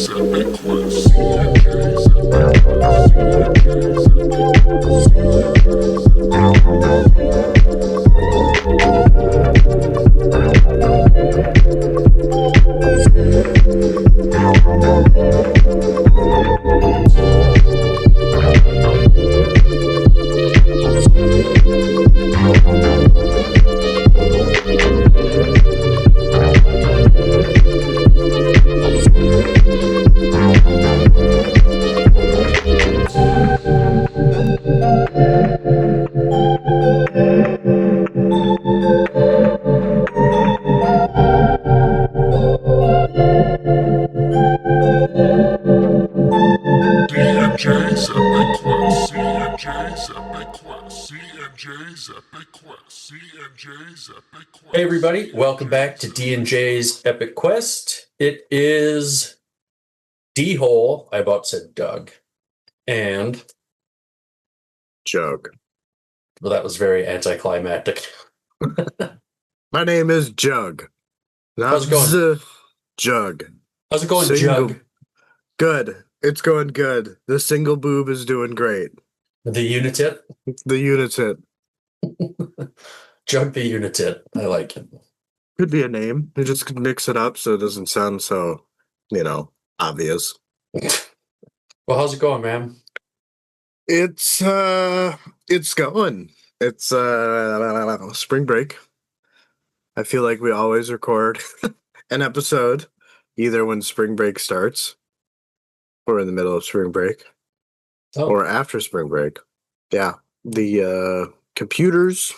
CNJ's Epic Quest. CNJ's Epic Quest. CNJ's CNJ's Epic Quest. CNJ's Epic Quest. CNJ's Epic Quest. CNJ's Epic Quest. Hey everybody, welcome back to D&J's Epic Quest. It is D-Hole, I about said Doug, and Jug. well, that was very anticlimactic. My name is Jug. How's it going? Jug. How's it going, Single- Jug? Good. It's going good. The single boob is doing great. The Unitit? The Unitit. Jug the Unitit. I like it. Could be a name. You just could mix it up so it doesn't sound so, obvious. Well, how's it going, man? It's going. It's spring break. I feel like we always record an episode either when spring break starts or in the middle of spring break or after spring break. Yeah. The computers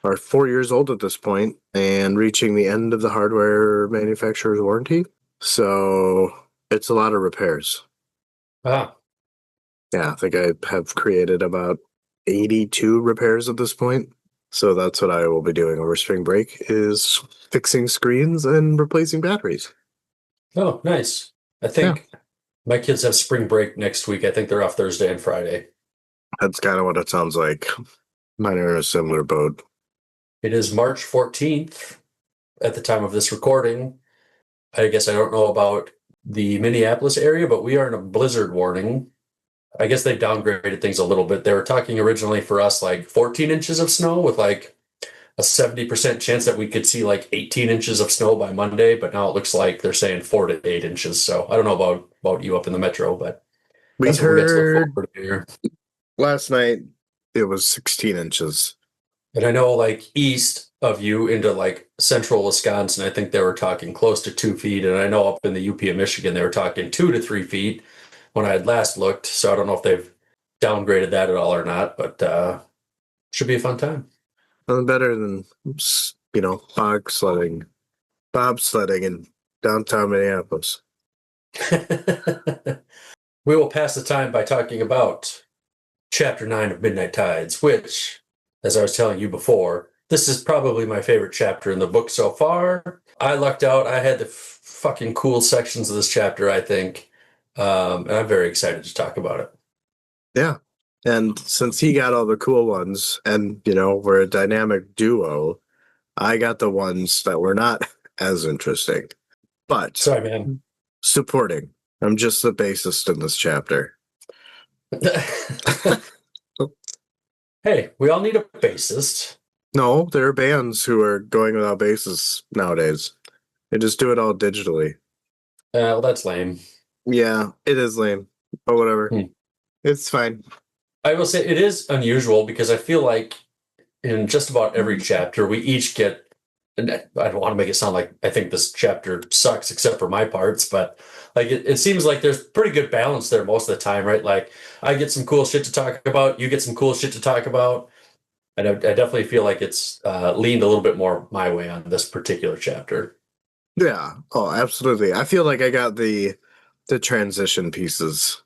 are 4 years old at this point and reaching the end of the hardware manufacturer's warranty. So it's a lot of repairs. Ah, Yeah, I think I have created about 82 repairs at this point. So that's what I will be doing over spring break is fixing screens and replacing batteries. oh, nice. I think my kids have spring break next week. I think they're off Thursday and Friday. That's kind of what it sounds like. Mine are in a similar boat. It is March 14th at the time of this recording. I guess I don't know about the Minneapolis area, but we are in a blizzard warning. I guess they've downgraded things a little bit. They were talking originally for us like 14 inches of snow with like a 70% chance that we could see like 18 inches of snow by Monday, but now it looks like they're saying 4 to 8 inches. So I don't know about you up in the metro, but We that's what we get to look heard forward to here. last night it was 16 inches. And I know like east of you into like central Wisconsin, I think they were talking close to 2 feet. And I know up in the UP of Michigan, they were talking 2 to 3 feet when I had last looked. So I don't know if they've downgraded that at all or not, but should be a fun time. Nothing better than, bobsledding in downtown Minneapolis. We will pass the time by talking about Chapter 9 of Midnight Tides, which, as I was telling you before, this is probably my favorite chapter in the book so far. I lucked out. I had the fucking cool sections of this chapter, I think. And I'm very excited to talk about it. Yeah. And since he got all the cool ones and, we're a dynamic duo, I got the ones that were not as interesting. But Sorry, man. supporting. I'm just the bassist in this chapter. Hey, we all need a bassist. No, there are bands who are going without bassists nowadays. They just do it all digitally. Well, that's lame. Yeah, it is lame. But whatever. It's fine. I will say it is unusual because I feel like in just about every chapter, we each get, and I don't want to make it sound like I think this chapter sucks except for my parts, but like it seems like there's pretty good balance there most of the time, right? Like I get some cool shit to talk about, you get some cool shit to talk about. And I definitely feel like it's leaned a little bit more my way on this particular chapter. Yeah. Oh, absolutely. I feel like I got the transition pieces,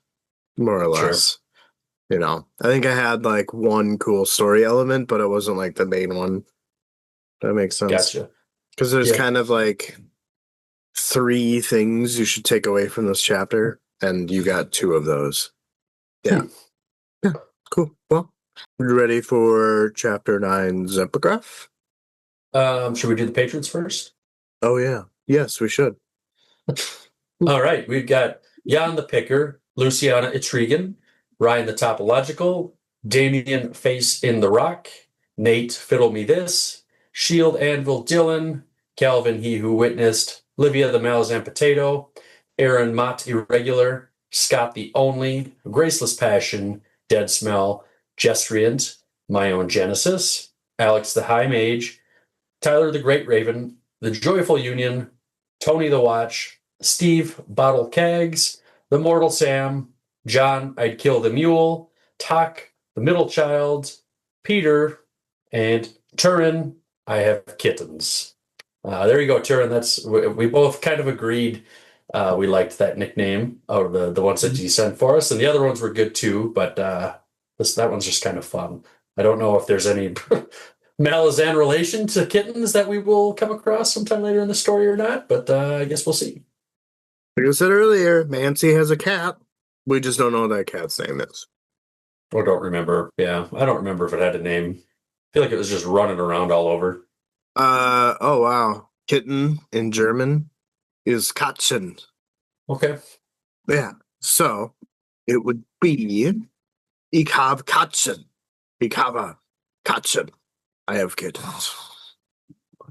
more or less. I think I had like one cool story element, but it wasn't like the main one. That makes sense. Gotcha. Because there's kind of like 3 things you should take away from this chapter, and you got 2 of those. Yeah. Yeah. Cool. Well, you ready for chapter 9's epigraph? Should we do the patrons first? Oh, yeah. Yes, we should. All right. We've got Jan the Picker, Luciana Etrigan, Ryan the Topological, Damien Face in the Rock, Nate Fiddle Me This, Shield Anvil Dylan, Calvin He Who Witnessed, Livia the Malazan Potato, Aaron Mott Irregular, Scott the Only, Graceless Passion, Dead Smell, Gestriant, My Own Genesis, Alex the High Mage, Tyler the Great Raven, The Joyful Union, Tony the Watch, Steve Bottle Cags, The Mortal Sam, John I'd Kill the Mule, Tak the Middle Child, Peter, and Turin I Have Kittens. There you go, Turin. We both kind of agreed. We liked that nickname out of the ones that you sent for us, and the other ones were good too. But that one's just kind of fun. I don't know if there's any Malazan relation to kittens that we will come across sometime later in the story or not, but I guess we'll see. Like I said earlier, Mancy has a cat. We just don't know what that cat's name is. Or don't remember. Yeah, I don't remember if it had a name. I feel like it was just running around all over. Oh wow. Kitten in German is Katzen. Okay. Yeah. So it would be Ich habe Katzen. Ich habe Katzen. I have kittens.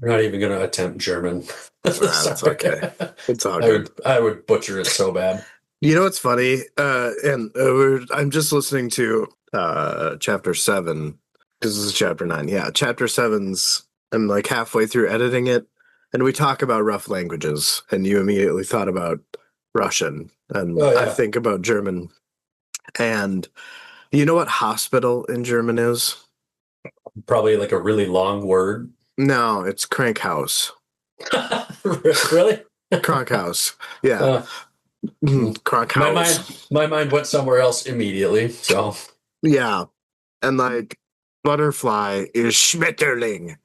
We're not even going to attempt German. That's okay. It's all I good. I would butcher it so bad. You know what's funny? I'm just listening to chapter 7. This is chapter 9. Yeah, chapter 7's. I'm like halfway through editing it, and we talk about rough languages, and you immediately thought about Russian, and Oh, yeah. I think about German. And you know what hospital in German is? Probably like a really long word. No, it's Krankhaus. Really? Krankhaus. Yeah. Krankhaus. My mind went somewhere else immediately. So yeah. And like butterfly is Schmetterling.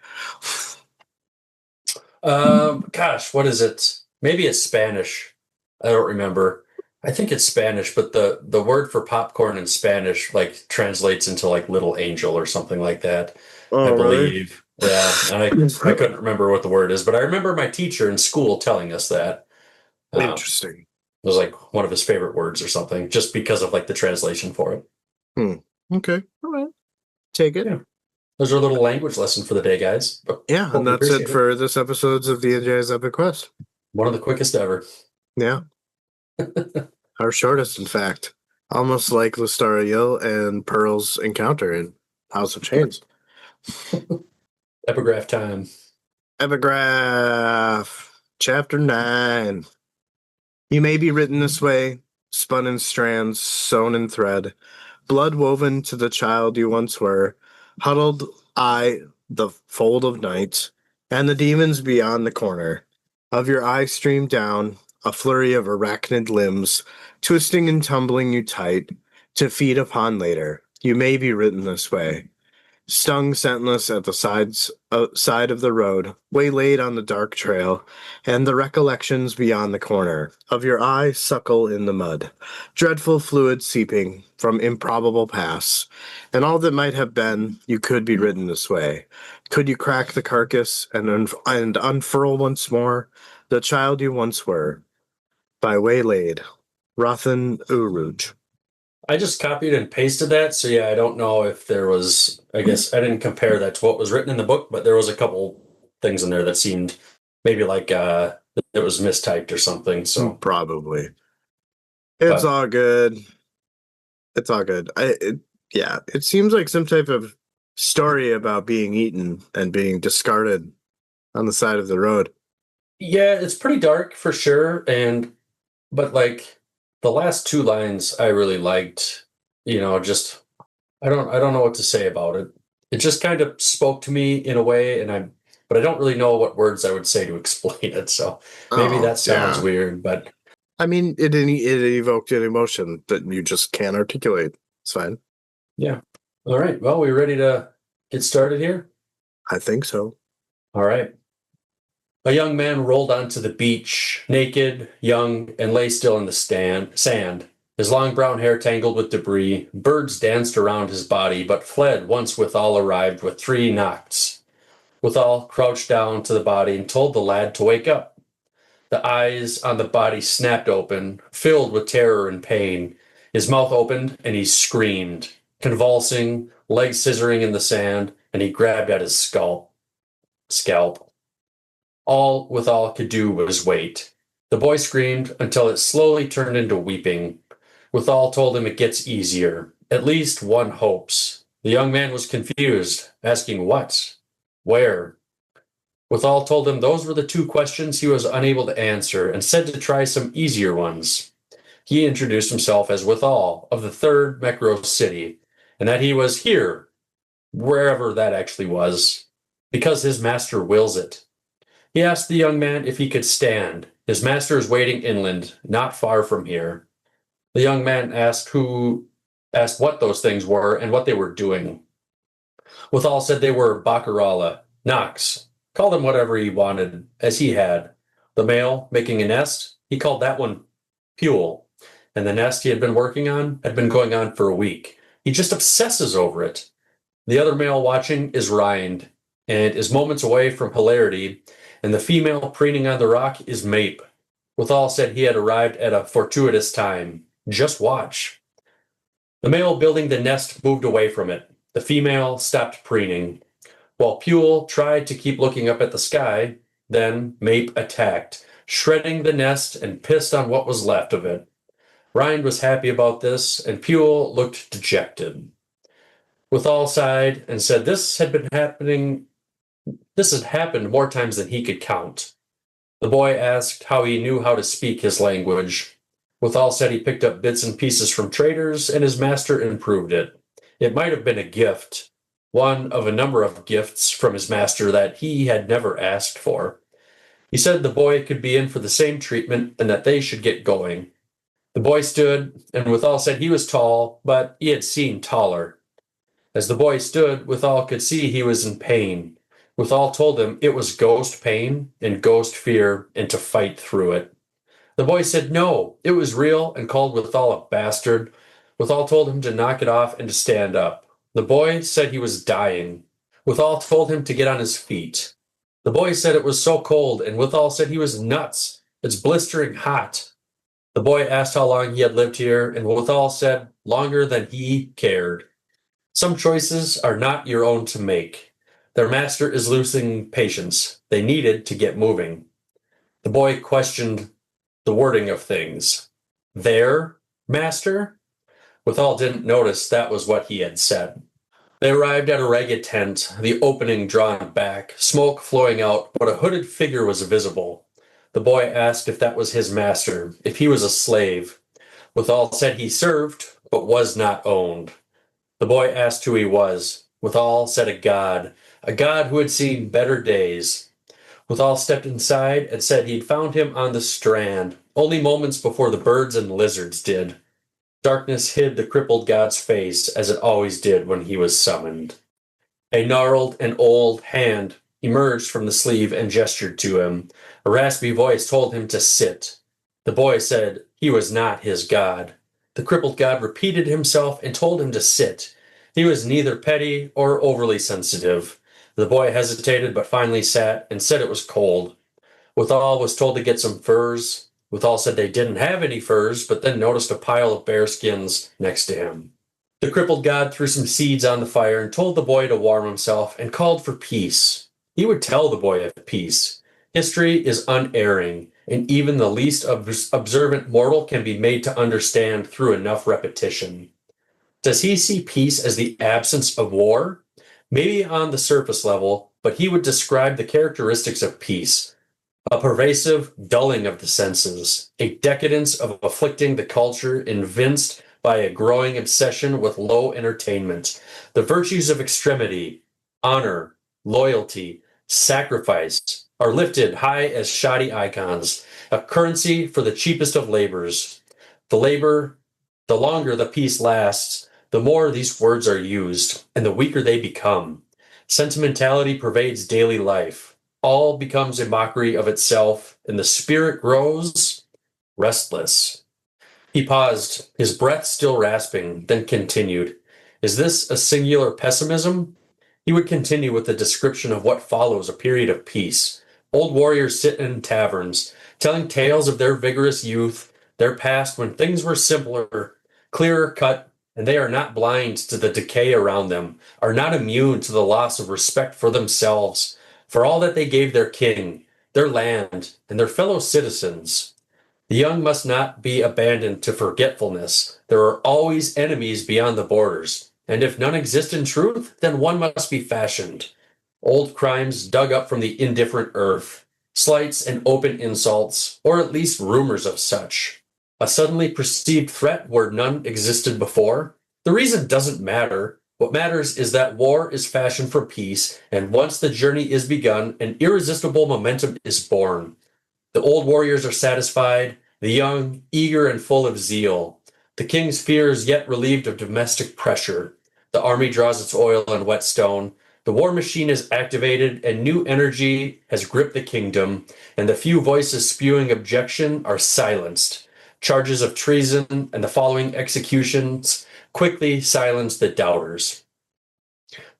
Gosh, what is it? Maybe it's Spanish. I don't remember. I think it's Spanish, but the word for popcorn in Spanish like translates into like little angel or something like that. Oh, I believe. really? Yeah, and I couldn't remember what the word is, but I remember my teacher in school telling us that. Interesting. It was like one of his favorite words or something, just because of like the translation for it. Okay. All right. Take it. Yeah. There's our little language lesson for the day, guys. Yeah, and that's it for this episode's of the Undiaas Epic Quest. One of the quickest ever. Yeah. Our shortest, in fact. Almost like Lestariel and Pearl's encounter in House of Chains. Epigraph time. Epigraph. Chapter 9. You may be written this way, spun in strands, sewn in thread, blood woven to the child you once were, huddled I the fold of night, and the demons beyond the corner. Of your eye streamed down a flurry of arachnid limbs, twisting and tumbling you tight, to feed upon later. You may be written this way. Stung senseless at the side of the road, waylaid on the dark trail, and the recollections beyond the corner of your eye suckle in the mud, dreadful fluid seeping from improbable paths, and all that might have been, you could be written this way. Could you crack the carcass and unfurl once more the child you once were? By Waylaid, Rothan Uruj. I just copied and pasted that, so yeah, I don't know if there was, I guess I didn't compare that to what was written in the book, but there was a couple things in there that seemed maybe like it was mistyped or something, so. Probably. It's all good. It's all good. It seems like some type of story about being eaten and being discarded on the side of the road. Yeah, it's pretty dark for sure, but like the last two lines I really liked, just I don't know what to say about it. It just kind of spoke to me in a way, but I don't really know what words I would say to explain it. So maybe that sounds weird, but I mean, it evoked an emotion that you just can't articulate. It's fine. Yeah. All right. Well, we ready to get started here? I think so. All right. A young man rolled onto the beach, naked, young, and lay still in the sand. His long brown hair tangled with debris. Birds danced around his body, but fled once Withal arrived with 3 knocks. Withal crouched down to the body and told the lad to wake up. The eyes on the body snapped open, filled with terror and pain. His mouth opened, and he screamed, convulsing, legs scissoring in the sand, and he grabbed at his scalp. All could do was wait. The boy screamed until it slowly turned into weeping. Withal told him it gets easier. At least one hopes. The young man was confused, asking what? Where? Withal told him those were the two questions he was unable to answer, and said to try some easier ones. He introduced himself as Withal, of the third Mecros city, and that he was here, wherever that actually was, because his master wills it. He asked the young man if he could stand. His master is waiting inland, not far from here. The young man asked what those things were and what they were doing. Withal said they were Bacarala, Nox. Call them whatever he wanted, as he had. The male making a nest, he called that one Puel. And the nest he had been working on had been going on for a week. He just obsesses over it. The other male watching is Rind, and is moments away from hilarity, and the female preening on the rock is Mape. Withal said he had arrived at a fortuitous time. Just watch. The male building the nest moved away from it. The female stopped preening. While Puel tried to keep looking up at the sky, then Mape attacked, shredding the nest and pissed on what was left of it. Rind was happy about this, and Puel looked dejected. Withal sighed and said this had happened more times than he could count. The boy asked how he knew how to speak his language. Withal said he picked up bits and pieces from traders, and his master improved it. It might have been a gift, one of a number of gifts from his master that he had never asked for. He said the boy could be in for the same treatment and that they should get going. The boy stood, and Withal said he was tall, but he had seen taller. As the boy stood, Withal could see he was in pain. Withal told him it was ghost pain and ghost fear, and to fight through it. The boy said no, it was real, and called Withal a bastard. Withal told him to knock it off and to stand up. The boy said he was dying. Withal told him to get on his feet. The boy said it was so cold, and Withal said he was nuts. It's blistering hot. The boy asked how long he had lived here, and Withal said longer than he cared. Some choices are not your own to make. Their master is losing patience. They needed to get moving. The boy questioned the wording of things. Their master? Withal didn't notice that was what he had said. They arrived at a ragged tent, the opening drawn back, smoke flowing out, but a hooded figure was visible. The boy asked if that was his master, if he was a slave. Withal said he served, but was not owned. The boy asked who he was. Withal said a god who had seen better days. Withal stepped inside and said he'd found him on the strand, only moments before the birds and lizards did. Darkness hid the crippled god's face, as it always did when he was summoned. A gnarled and old hand emerged from the sleeve and gestured to him. A raspy voice told him to sit. The boy said he was not his god. The crippled god repeated himself and told him to sit. He was neither petty or overly sensitive. The boy hesitated but finally sat and said it was cold. Withal was told to get some furs. Withal said they didn't have any furs, but then noticed a pile of bear skins next to him. The crippled god threw some seeds on the fire and told the boy to warm himself and called for peace. He would tell the boy of peace. History is unerring, and even the least observant mortal can be made to understand through enough repetition. Does he see peace as the absence of war? Maybe on the surface level, but he would describe the characteristics of peace. A pervasive dulling of the senses, a decadence of afflicting the culture evinced by a growing obsession with low entertainment, the virtues of extremity, honor, loyalty, sacrifice are lifted high as shoddy icons, a currency for the cheapest of labors. The longer the peace lasts, the more these words are used, and the weaker they become. Sentimentality pervades daily life. All becomes a mockery of itself, and the spirit grows restless. He paused, his breath still rasping, then continued. Is this a singular pessimism? He would continue with the description of what follows a period of peace. Old warriors sit in taverns, telling tales of their vigorous youth, their past when things were simpler, clearer cut, and they are not blind to the decay around them, are not immune to the loss of respect for themselves, for all that they gave their king, their land, and their fellow citizens. The young must not be abandoned to forgetfulness. There are always enemies beyond the borders, and if none exist in truth, then one must be fashioned. Old crimes dug up from the indifferent earth, slights and open insults, or at least rumors of such. A suddenly perceived threat where none existed before? The reason doesn't matter. What matters is that war is fashioned for peace, and once the journey is begun, an irresistible momentum is born. The old warriors are satisfied, the young eager and full of zeal. The king's fears yet relieved of domestic pressure. The army draws its oil and whetstone. The war machine is activated, and new energy has gripped the kingdom, and the few voices spewing objection are silenced. Charges of treason and the following executions quickly silence the doubters.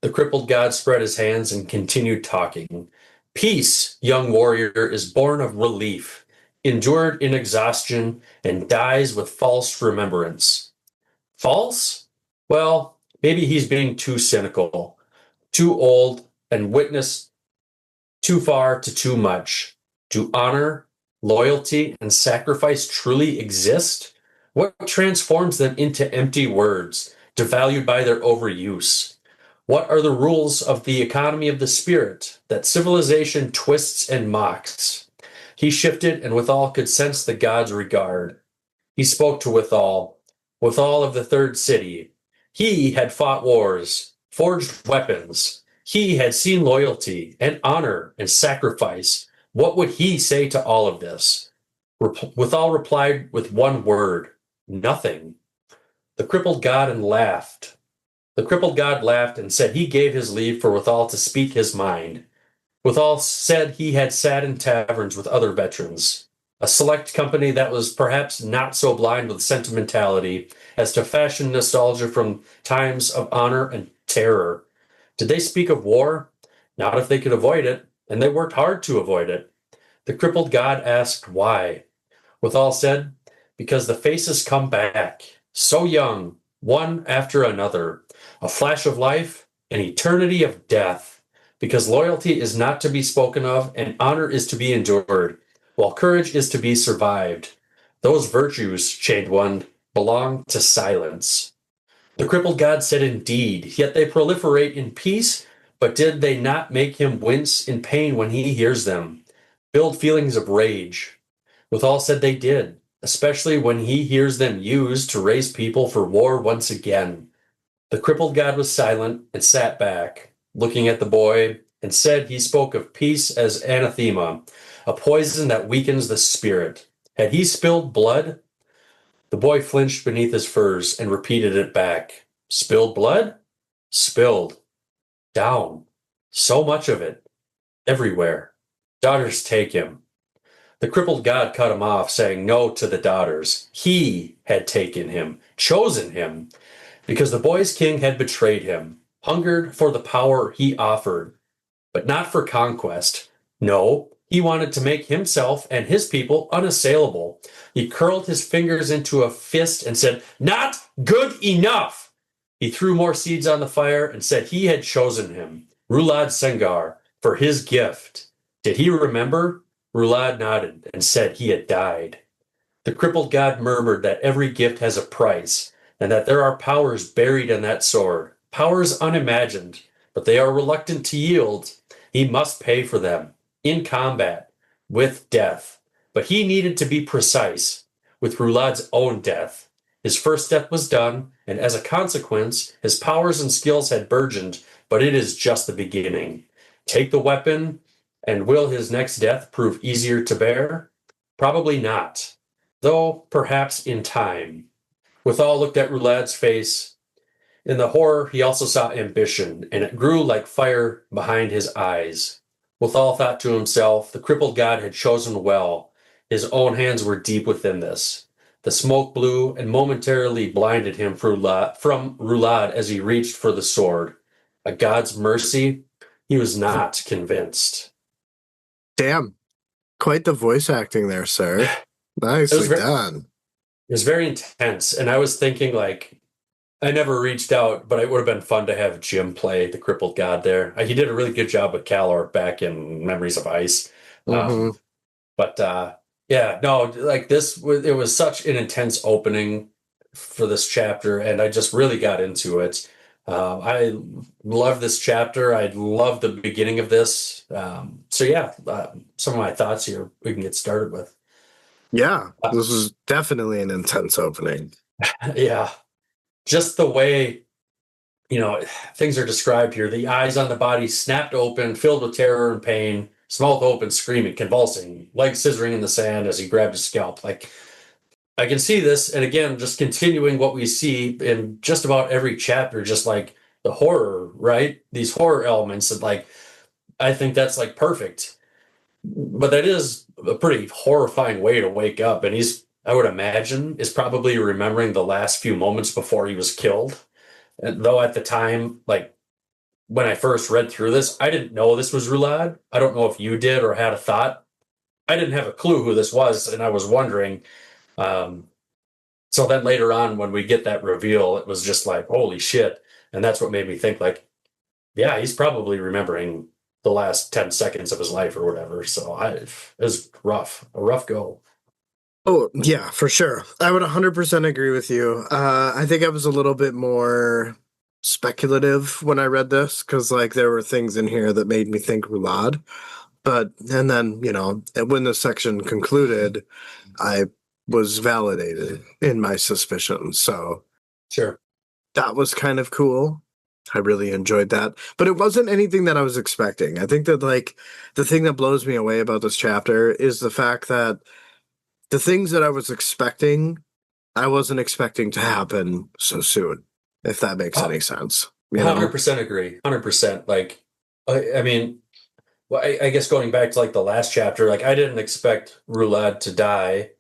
The crippled god spread his hands and continued talking. Peace, young warrior, is born of relief, endured in exhaustion, and dies with false remembrance. False? Well, maybe he's being too cynical, too old, and witnessed too far to too much. Do honor, loyalty, and sacrifice truly exist? What transforms them into empty words, devalued by their overuse? What are the rules of the economy of the spirit that civilization twists and mocks? He shifted, and withal could sense the god's regard. He spoke to withal of the third city. He had fought wars, forged weapons. He had seen loyalty and honor and sacrifice. What would he say to all of this? Withal replied with one word, nothing. The crippled god laughed. The crippled god laughed and said he gave his leave for Withal to speak his mind. Withal said he had sat in taverns with other veterans, a select company that was perhaps not so blind with sentimentality as to fashion nostalgia from times of honor and terror. Did they speak of war? Not if they could avoid it, and they worked hard to avoid it. The crippled god asked why. Withal said, because the faces come back, so young, one after another, a flash of life, an eternity of death, because loyalty is not to be spoken of and honor is to be endured, while courage is to be survived. Those virtues, chained one, belong to silence. The crippled god said indeed, yet they proliferate in peace, but did they not make him wince in pain when he hears them, build feelings of rage? Withal said they did, especially when he hears them used to raise people for war once again. The crippled god was silent and sat back, looking at the boy, and said he spoke of peace as anathema, a poison that weakens the spirit. Had he spilled blood? The boy flinched beneath his furs and repeated it back. Spilled blood? Spilled. Down. So much of it. Everywhere. Daughters take him. The crippled god cut him off, saying no to the daughters. He had taken him, chosen him, because the boy's king had betrayed him, hungered for the power he offered, but not for conquest. No, he wanted to make himself and his people unassailable. He curled his fingers into a fist and said, not good enough. He threw more seeds on the fire and said he had chosen him, Rulad Sengar, for his gift. Did he remember? Rulad nodded and said he had died. The crippled god murmured that every gift has a price, and that there are powers buried in that sword, powers unimagined, but they are reluctant to yield. He must pay for them, in combat, with death. But he needed to be precise, with Rulad's own death. His first death was done, and as a consequence, his powers and skills had burgeoned, but it is just the beginning. Take the weapon, and will his next death prove easier to bear? Probably not, though perhaps in time. Withal looked at Rulad's face. In the horror, he also saw ambition, and it grew like fire behind his eyes. Withal thought to himself, the crippled god had chosen well. His own hands were deep within this. The smoke blew and momentarily blinded him from Rulad as he reached for the sword. A god's mercy? He was not convinced. Damn. Quite the voice acting there, sir. It was Nicely very, done. it was very intense, and I was thinking like I never reached out, but it would have been fun to have Jim play the crippled god there. He did a really good job with Calor back in Memories of Ice. Hmm. Um, but yeah, no, like it was such an intense opening for this chapter, and I just really got into it. I love this chapter. I love the beginning of this. So yeah, some of my thoughts here we can get started with. Yeah, Uh, this is definitely an intense opening. yeah, just the way things are described here. The eyes on the body snapped open, filled with terror and pain, his mouth open, screaming, convulsing, legs scissoring in the sand as he grabbed his scalp. Like, I can see this, and again, just continuing what we see in just about every chapter, just like the horror, right? These horror elements that, like, I think that's like perfect. But that is a pretty horrifying way to wake up. And I would imagine, is probably remembering the last few moments before he was killed. And though at the time, like when I first read through this, I didn't know this was Roulade. I don't know if you did or had a thought. I didn't have a clue who this was, and I was wondering. Um, so then later on, when we get that reveal, it was just like, holy shit. And that's what made me think, like, yeah, he's probably remembering the last 10 seconds of his life or whatever. It was rough, a rough go. Oh, yeah, for sure. I would 100% agree with you. I think I was a little bit more speculative when I read this because, like, there were things in here that made me think Roulade. And then, when the section concluded, I was validated in my suspicions. So Sure. that was kind of cool. I really enjoyed that. But it wasn't anything that I was expecting. I think that, like, the thing that blows me away about this chapter is the fact that the things that I was expecting, I wasn't expecting to happen so soon, if that makes any sense. 100% agree. 100%. Like, I mean, well, I guess going back to like the last chapter, like I didn't expect Roulade to die,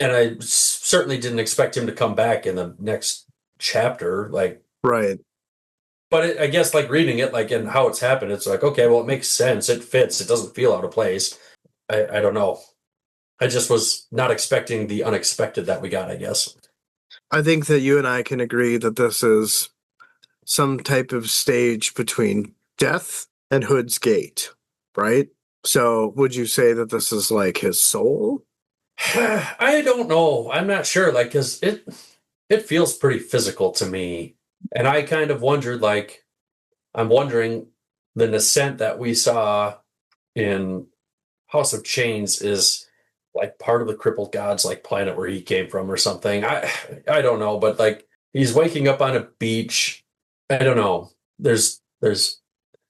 and I certainly didn't expect him to come back in the next chapter. Like, Right. but I guess like reading it, like and how it's happened, it's like okay, well, it makes sense. It fits. It doesn't feel out of place. I don't know. I just was not expecting the unexpected that we got. I guess. I think that you and I can agree that this is some type of stage between death and Hood's Gate, right? So would you say that this is like his soul? I don't know. I'm not sure. Like, cause it feels pretty physical to me, and I kind of wondered, like, I'm wondering the Nascent that we saw in House of Chains is like part of the crippled gods like planet where he came from or something. I don't know, but like he's waking up on a beach. I don't know. There's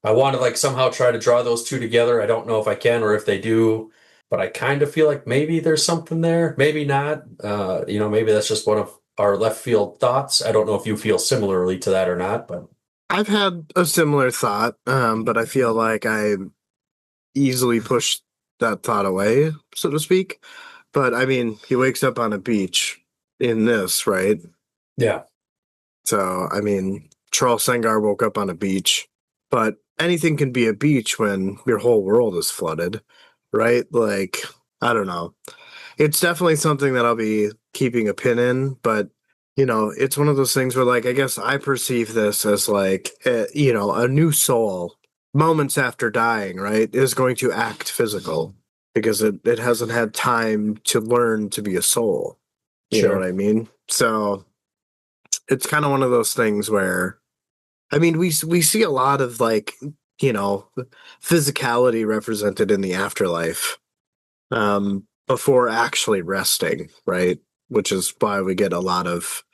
I want to like somehow try to draw those two together. I don't know if I can or if they do, but I kind of feel like maybe there's something there, maybe not. Maybe that's just one of our left field thoughts. I don't know if you feel similarly to that or not, but I've had a similar thought, but I feel like I easily push that thought away, so to speak. But I mean, he wakes up on a beach in this, right? yeah, So, I mean, Charles Sengar woke up on a beach, but anything can be a beach when your whole world is flooded, right? Like, I don't know. It's definitely something that I'll be keeping a pin in, but it's one of those things where, like, I guess I perceive this as like, a new soul moments after dying, right, is going to act physical because it hasn't had time to learn to be a soul. You know what sure. I mean? So it's kind of one of those things where, I mean, we see a lot of like, physicality represented in the afterlife before actually resting, right? Which is why we get a lot of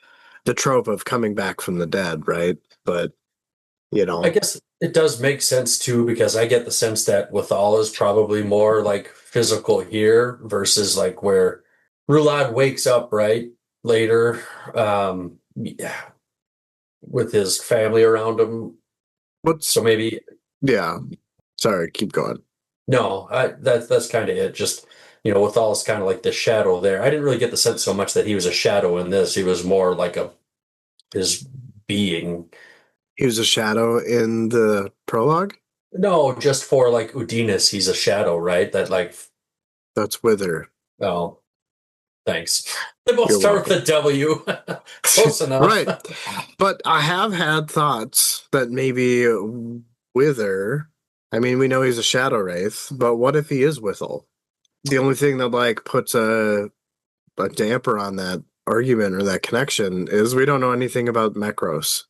the trope of coming back from the dead, right? But I guess it does make sense too, because I get the sense that Withal is probably more like physical here versus like where Roulade wakes up right later, yeah, with his family around him. what's So maybe yeah. Sorry, keep going. no, that's kind of it. Just Withal is kind of like the shadow there. I didn't really get the sense so much that he was a shadow in this. He was more like his being. He was a shadow in the prologue. No, just for like Undiaas, he's a shadow, right? That like, That's Wither. oh, thanks. They both You're start welcome. with a W. Close enough. Right. But I have had thoughts that maybe Wither, I mean, we know he's a shadow wraith, but what if he is Withel? The only thing that like puts a damper on that argument or that connection is we don't know anything about Mekros,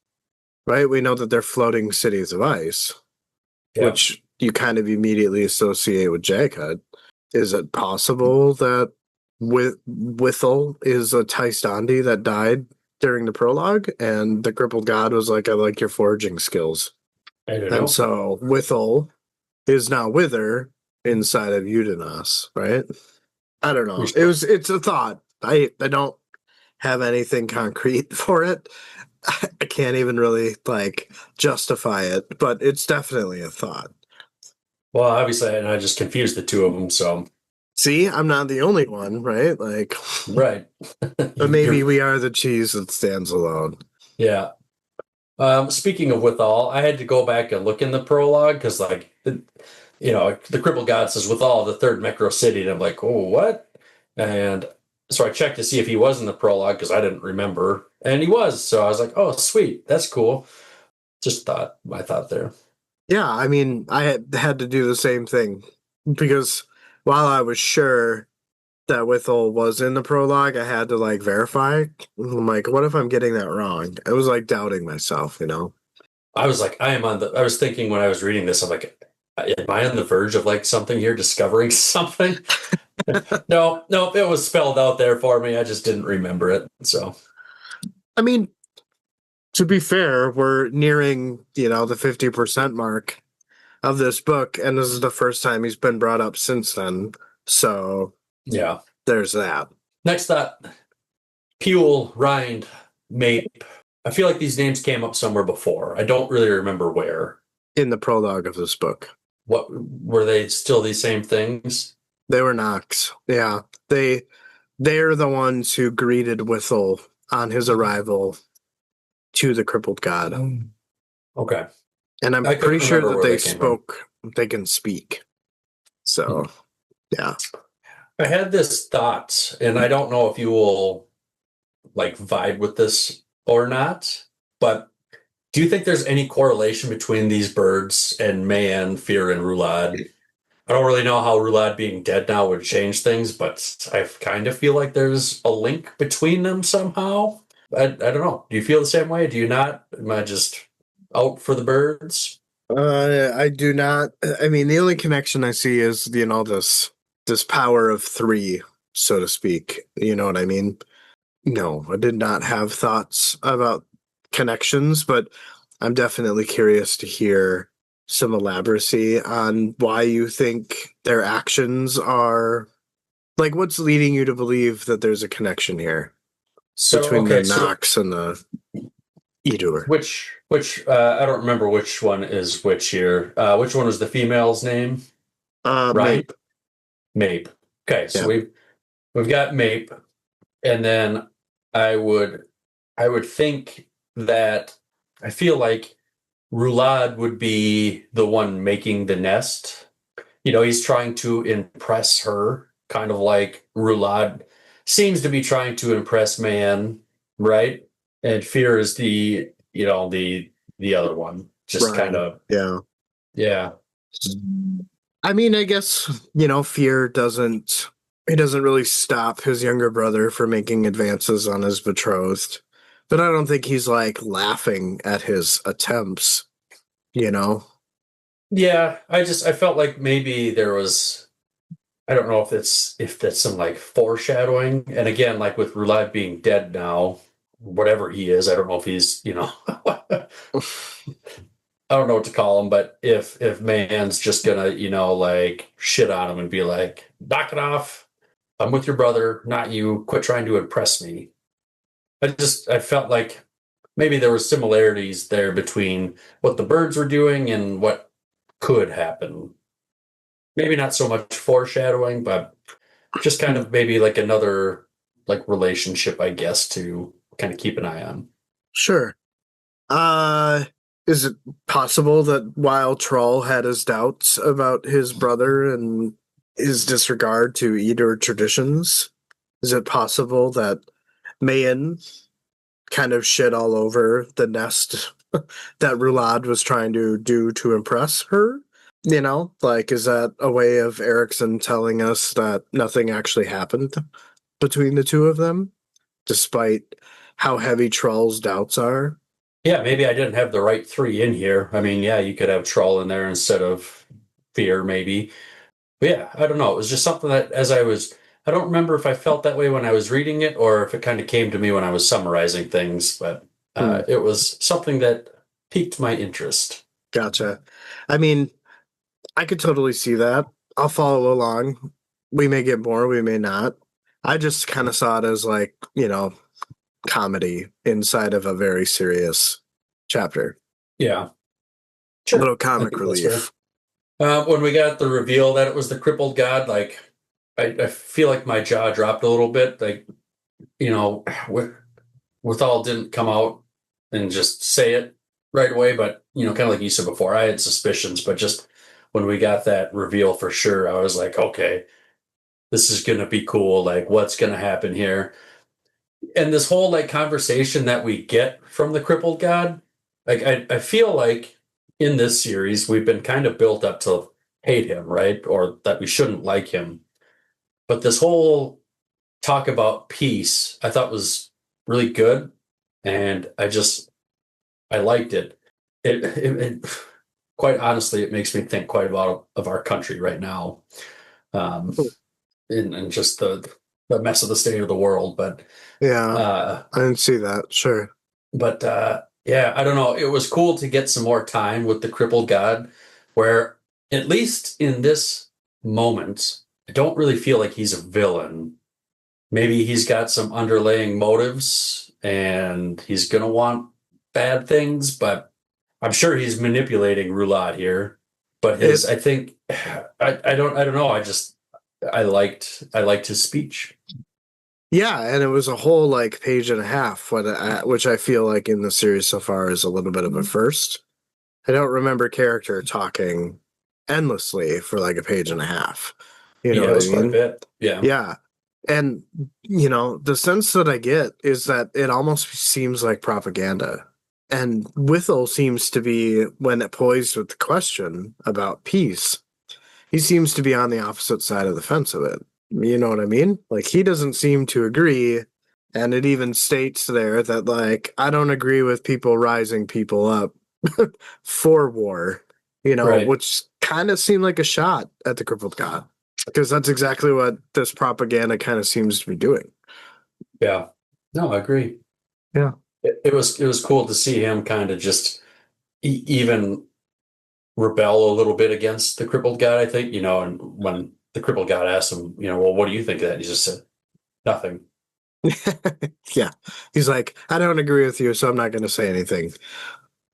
right? We know that they're floating cities of ice, Yeah. which you kind of immediately associate with Jaghead. Is it possible that Withel is a Tystandi that died during the prologue, and the crippled god was like, "I like your foraging skills," I don't and know. so Withel is now Wither inside of Undiaas, right? I don't know. It's a thought. I don't have anything concrete for it. I can't even really like justify it, but it's definitely a thought. Well, obviously, and I just confused the two of them. So, See, I'm not the only one, right? Like, right. but maybe You're, we are the cheese that stands alone. yeah. Speaking of withal, I had to go back and look in the prologue because, like, the crippled god says withal, the third Mecro city, and I'm like, oh, what? And so I checked to see if he was in the prologue because I didn't remember, and he was. So I was like, oh, sweet, that's cool. Just thought my thought there. Yeah, I mean, I had to do the same thing because while I was sure that Withel was in the prologue, I had to like verify. I'm like, what if I'm getting that wrong? I was like doubting myself, you know? I was like, I was thinking when I was reading this, I'm like, am I on the verge of like something here, discovering something? No, it was spelled out there for me. I just didn't remember it. So, I mean, to be fair, we're nearing, the 50% mark of this book, and this is the first time he's been brought up since then. So yeah. there's that. Next up, Pule, Rind, Mape. I feel like these names came up somewhere before. I don't really remember where. In the prologue of this book. What were they still these same things? They were Nox. Yeah. They're the ones who greeted Withel on his arrival to the crippled god. Okay. And I'm I couldn't pretty sure remember that where they they came from. they can speak. So, yeah. I had this thought, and I don't know if you will like vibe with this or not, but do you think there's any correlation between these birds and Man, Fear, and Rulad? I don't really know how Rulad being dead now would change things, but I kind of feel like there's a link between them somehow. I don't know. Do you feel the same way? Do you not? Am I just out for the birds? I do not. I mean, the only connection I see is, this power of three, so to speak. You know what I mean? No, I did not have thoughts about connections, but I'm definitely curious to hear some elaboracy on why you think their actions are like what's leading you to believe that there's a connection here So between the okay, so Nox and the Edur. which I don't remember which one is which here. Which one was the female's name? Ryan? Mape. Mape. Okay, so Yeah. we've got Mape, and then I would I would think that I feel like Rulad would be the one making the nest. He's trying to impress her, kind of like Rulad seems to be trying to impress Man, right? And Fear is the other one. Just kind Ryan. of Yeah. yeah. I mean, I guess, Fear doesn't really stop his younger brother from making advances on his betrothed. But I don't think he's like laughing at his attempts, you know? Yeah, I felt like maybe there was I don't know if that's some like foreshadowing. And again, like with Roulade being dead now, whatever he is, I don't know if he's, I don't know what to call him, but if Man's just gonna, like shit on him and be like, knock it off. I'm with your brother, not you. Quit trying to impress me. I felt like maybe there were similarities there between what the birds were doing and what could happen. Maybe not so much foreshadowing, but just kind of maybe like another like relationship, I guess, to kind of keep an eye on. Sure. Is it possible that while Troll had his doubts about his brother and his disregard to Edur traditions, is it possible that Mayan kind of shit all over the nest that Roulade was trying to do to impress her? You know, like, is that a way of Erickson telling us that nothing actually happened between the two of them, despite how heavy Troll's doubts are? Yeah, maybe I didn't have the right three in here. I mean, yeah, you could have Troll in there instead of Fear, maybe. But yeah, I don't know. It was just something that I don't remember if I felt that way when I was reading it or if it kind of came to me when I was summarizing things, but Hmm, it was something that piqued my interest. gotcha. I mean, I could totally see that. I'll follow along. We may get more, we may not. I just kind of saw it as like, comedy inside of a very serious chapter. Yeah, A sure. little I comic think that's fair. relief. When we got the reveal that it was the crippled god, like I feel like my jaw dropped a little bit. Like, you know, with all didn't come out and just say it right away, but kind of like you said before, I had suspicions, but just when we got that reveal for sure, I was like, okay, this is gonna be cool. Like, what's gonna happen here? And this whole like conversation that we get from the crippled god, like I feel like in this series we've been kind of built up to hate him, right? Or that we shouldn't like him. But this whole talk about peace, I thought was really good, and I liked it. It quite honestly, it makes me think quite a lot of our country right now, um, and just the mess of the state of the world. Yeah, Uh, I didn't see that. Sure. but yeah, I don't know. It was cool to get some more time with the crippled god, where at least in this moment, I don't really feel like he's a villain. Maybe he's got some underlying motives and he's gonna want bad things, but I'm sure he's manipulating Roulade here. But It I think I don't know. I liked his speech. Yeah, and it was a whole like page and a half, which I feel like in the series so far is a little bit of a first. I don't remember character talking endlessly for like a page and a half. You know Yeah, it what I was quite a mean? bit. Yeah. Yeah. And the sense that I get is that it almost seems like propaganda. And Withel seems to be, when it poised with the question about peace, he seems to be on the opposite side of the fence of it. You know what I mean? Like he doesn't seem to agree. And it even states there that like I don't agree with people rising people up for war, Right. which kind of seemed like a shot at the crippled god. Because that's exactly what this propaganda kind of seems to be doing. Yeah. No, I agree. Yeah. It was cool to see him kind of just even rebel a little bit against the crippled god, I think, and when the crippled god asked him, well, what do you think of that? He just said, nothing. Yeah. He's like, I don't agree with you, so I'm not going to say anything.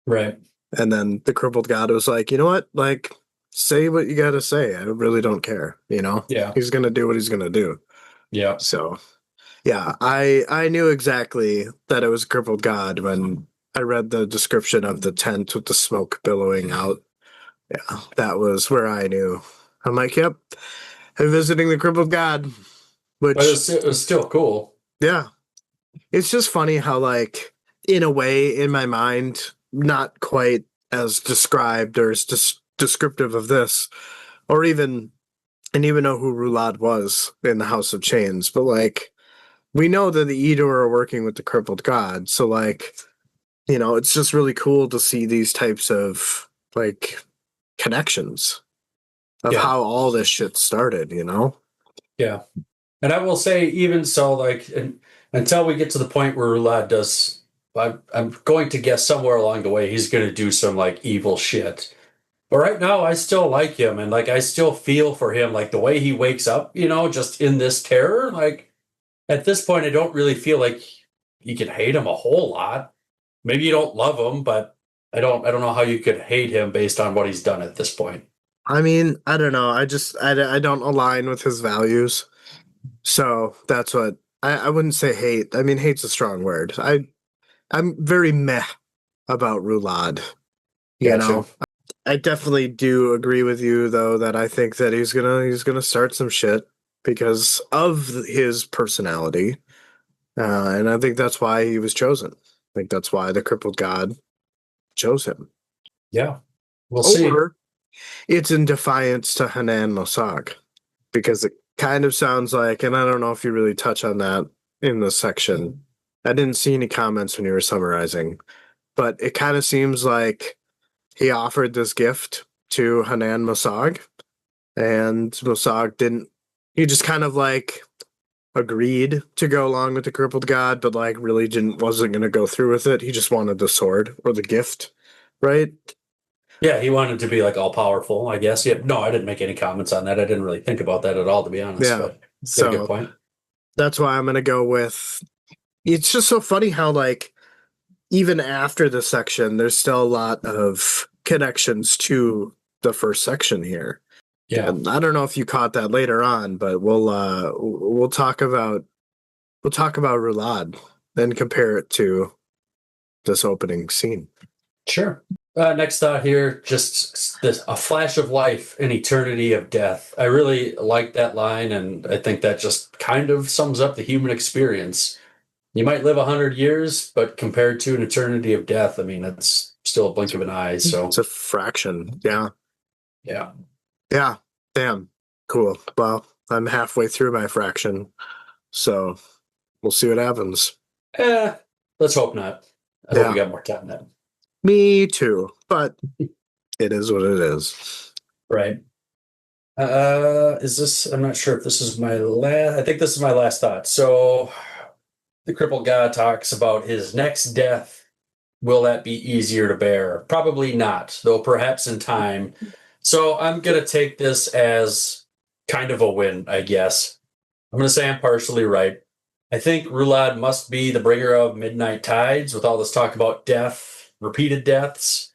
Right. And then the crippled god was like, you know what? Like, say what you got to say. I really don't care. Yeah. He's going to do what he's going to do. Yeah. So, yeah, I knew exactly that it was a crippled god when I read the description of the tent with the smoke billowing out. Yeah, that was where I knew. I'm like, yep, I'm visiting the crippled god, But which, it was still cool. yeah, it's just funny how, like, in a way, in my mind, not quite as described or as descriptive of this, or even, and even know who Roulade was in the House of Chains, but like, we know that the Edur are working with the crippled god, so like, it's just really cool to see these types of like connections of Yeah. how all this shit started. Yeah. And I will say, even so, like, until we get to the point where Roulade does, I'm going to guess somewhere along the way, he's going to do some like evil shit. But right now, I still like him, and like I still feel for him, like the way he wakes up, just in this terror. Like at this point, I don't really feel like you can hate him a whole lot. Maybe you don't love him, but I don't know how you could hate him based on what he's done at this point. I mean, I don't know. I don't align with his values. So that's what I wouldn't say hate. I mean, hate's a strong word. I'm very meh about Roulade. You Gotcha. know, I definitely do agree with you though that I think that he's gonna start some shit because of his personality, and I think that's why he was chosen. I think that's why the crippled god chose him. Yeah. We'll see. Or it's in defiance to Hannan Mosag because it kind of sounds like, and I don't know if you really touch on that in this section. I didn't see any comments when you were summarizing, but it kind of seems like he offered this gift to Hannan Mosag, and Mosag didn't. He just kind of like agreed to go along with the crippled god, but like really wasn't going to go through with it. He just wanted the sword or the gift, right? Yeah, he wanted to be like all powerful, I guess. Yeah, no, I didn't make any comments on that. I didn't really think about that at all, to be honest. Yeah. But you got a good So point. that's why I'm going to go with. It's just so funny how like even after the section, there's still a lot of connections to the first section here. Yeah. And I don't know if you caught that later on, but we'll talk about Roulade and compare it to this opening scene. Sure. Next thought here, just a flash of life, an eternity of death. I really like that line, and I think that just kind of sums up the human experience. You might live 100 years, but compared to an eternity of death, I mean, that's still a blink of an eye. So It's a fraction. Yeah. yeah. Yeah. Damn. Cool. Well, I'm halfway through my fraction, so we'll see what happens. Let's hope not. I hope we got more time then. Me too, but it is what it is. Right. Is this? I'm not sure if this is my last. I think this is my last thought. So, the crippled god talks about his next death. Will that be easier to bear? Probably not, though perhaps in time. So, I'm going to take this as kind of a win, I guess. I'm going to say I'm partially right. I think Roulade must be the bringer of midnight tides with all this talk about death, repeated deaths.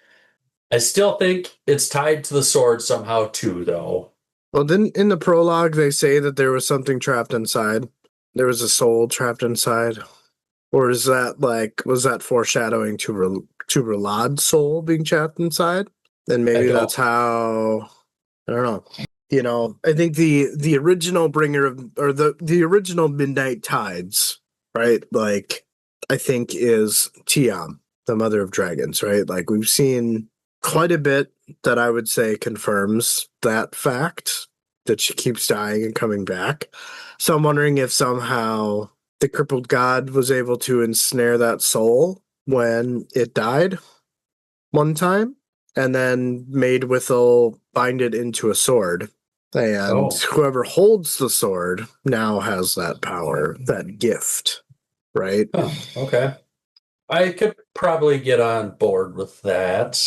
I still think it's tied to the sword somehow, too, though. Well, didn't in the prologue they say that there was something trapped inside? There was a soul trapped inside, or is that was that foreshadowing to Roulade's soul being trapped inside? And maybe that's how. I don't know. You know, I think the original bringer of or the original midnight tides, right? Like, I think is Tiam, the mother of dragons, right? Like we've seen quite a bit that I would say confirms that fact that she keeps dying and coming back. So I'm wondering if somehow the crippled god was able to ensnare that soul when it died one time, and then made Withel bind it into a sword. And whoever holds the sword now has that power, that gift, right? Oh, okay. I could probably get on board with that.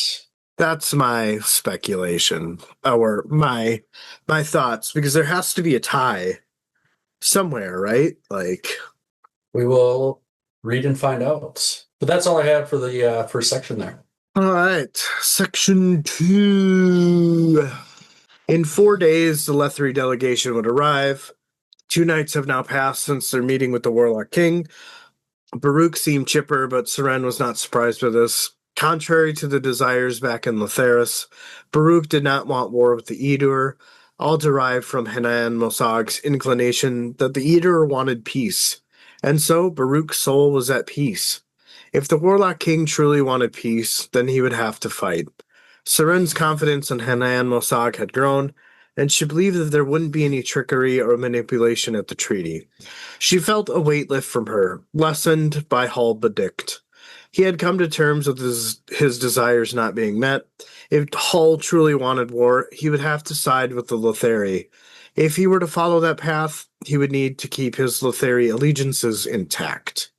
That's my speculation or my thoughts, because there has to be a tie somewhere, right? Like, We will read and find out. But that's all I have for the first section there. all right, section 2. In 4 days, the Lethri delegation would arrive. 2 nights have now passed since their meeting with the Warlock King. Baruch seemed chipper, but Seren was not surprised by this. Contrary to the desires back in Letheris, Baruch did not want war with the Edur, all derived from Hannan Mosag's inclination that the Edur wanted peace, and so Baruch's soul was at peace. If the Warlock King truly wanted peace, then he would have to fight. Seren's confidence in Hannan Mosag had grown, and she believed that there wouldn't be any trickery or manipulation at the treaty. She felt a weight lift from her, lessened by Hull Bedict. He had come to terms with his desires not being met. If Hull truly wanted war, he would have to side with the Letheri. If he were to follow that path, he would need to keep his Letheri allegiances intact.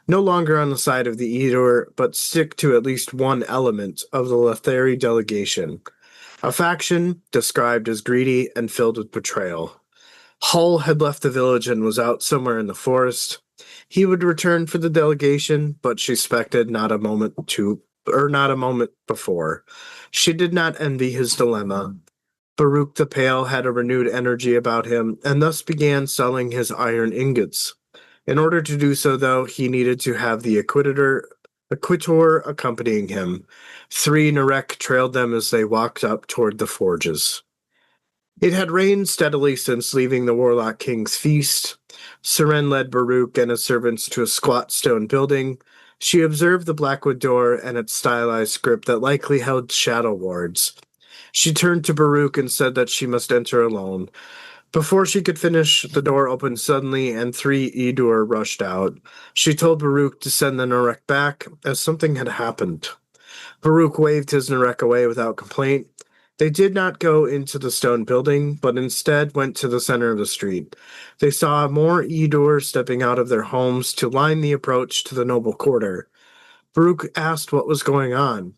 No longer on the side of the Edur, but stick to at least one element of the Letheri delegation. A faction described as greedy and filled with betrayal. Hull had left the village and was out somewhere in the forest. He would return for the delegation, but she suspected not a moment before. She did not envy his dilemma. Baruch the Pale had a renewed energy about him, and thus began selling his iron ingots. In order to do so, though, he needed to have the Acquitator a Quitor accompanying him. 3 Narek trailed them as they walked up toward the forges. It had rained steadily since leaving the Warlock King's feast. Seren led Baruch and his servants to a squat stone building. She observed the blackwood door and its stylized script that likely held shadow wards. She turned to Baruch and said that she must enter alone. Before she could finish, the door opened suddenly and 3 Edur rushed out. She told Baruch to send the Narek back, as something had happened. Baruch waved his Narek away without complaint. They did not go into the stone building, but instead went to the center of the street. They saw more Edur stepping out of their homes to line the approach to the noble quarter. Baruch asked what was going on.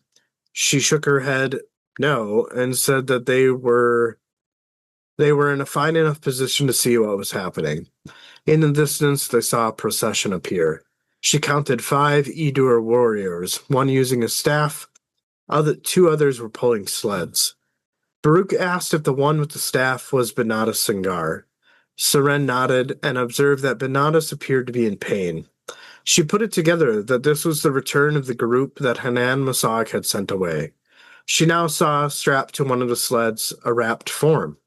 She shook her head no and said that they were in a fine enough position to see what was happening. In the distance, they saw a procession appear. She counted 5 Edur warriors, one using a staff, 2 others were pulling sleds. Baruch asked if the one with the staff was Benatus Singar. Seren nodded and observed that Benatus appeared to be in pain. She put it together that this was the return of the group that Hannan Mosag had sent away. She now saw, strapped to one of the sleds, a wrapped form.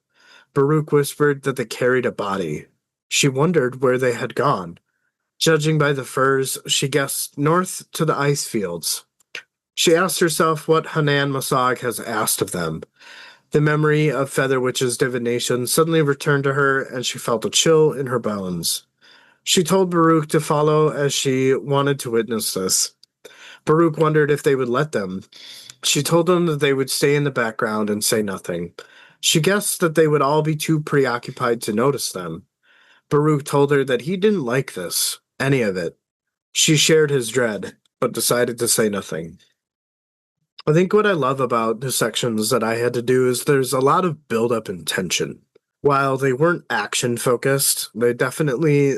Baruch whispered that they carried a body. She wondered where they had gone. Judging by the furs, she guessed north to the ice fields. She asked herself what Hannan Mosag has asked of them. The memory of Featherwitch's divination suddenly returned to her, and she felt a chill in her bones. She told Baruch to follow as she wanted to witness this. Baruch wondered if they would let them. She told them that they would stay in the background and say nothing. She guessed that they would all be too preoccupied to notice them. Baruch told her that he didn't like this, any of it. She shared his dread, but decided to say nothing. I think what I love about the sections that I had to do is there's a lot of build-up and tension. While they weren't action-focused, they definitely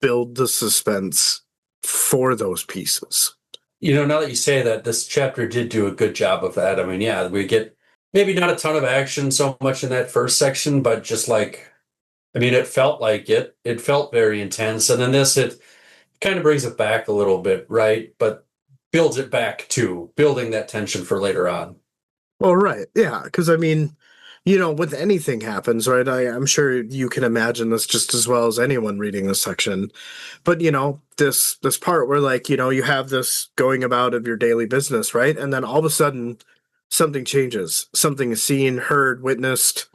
build the suspense for those pieces. Now that you say that, this chapter did do a good job of that. I mean, yeah, we get maybe not a ton of action so much in that first section, but just it felt like it. It felt very intense. And then it kind of brings it back a little bit, right? But builds it back to building that tension for later on. Well, right. Yeah. Because, with anything happens, right? I'm sure you can imagine this just as well as anyone reading this section. But, this part where, you have this going about of your daily business, right? And then all of a sudden, something changes. Something is seen, heard, witnessed,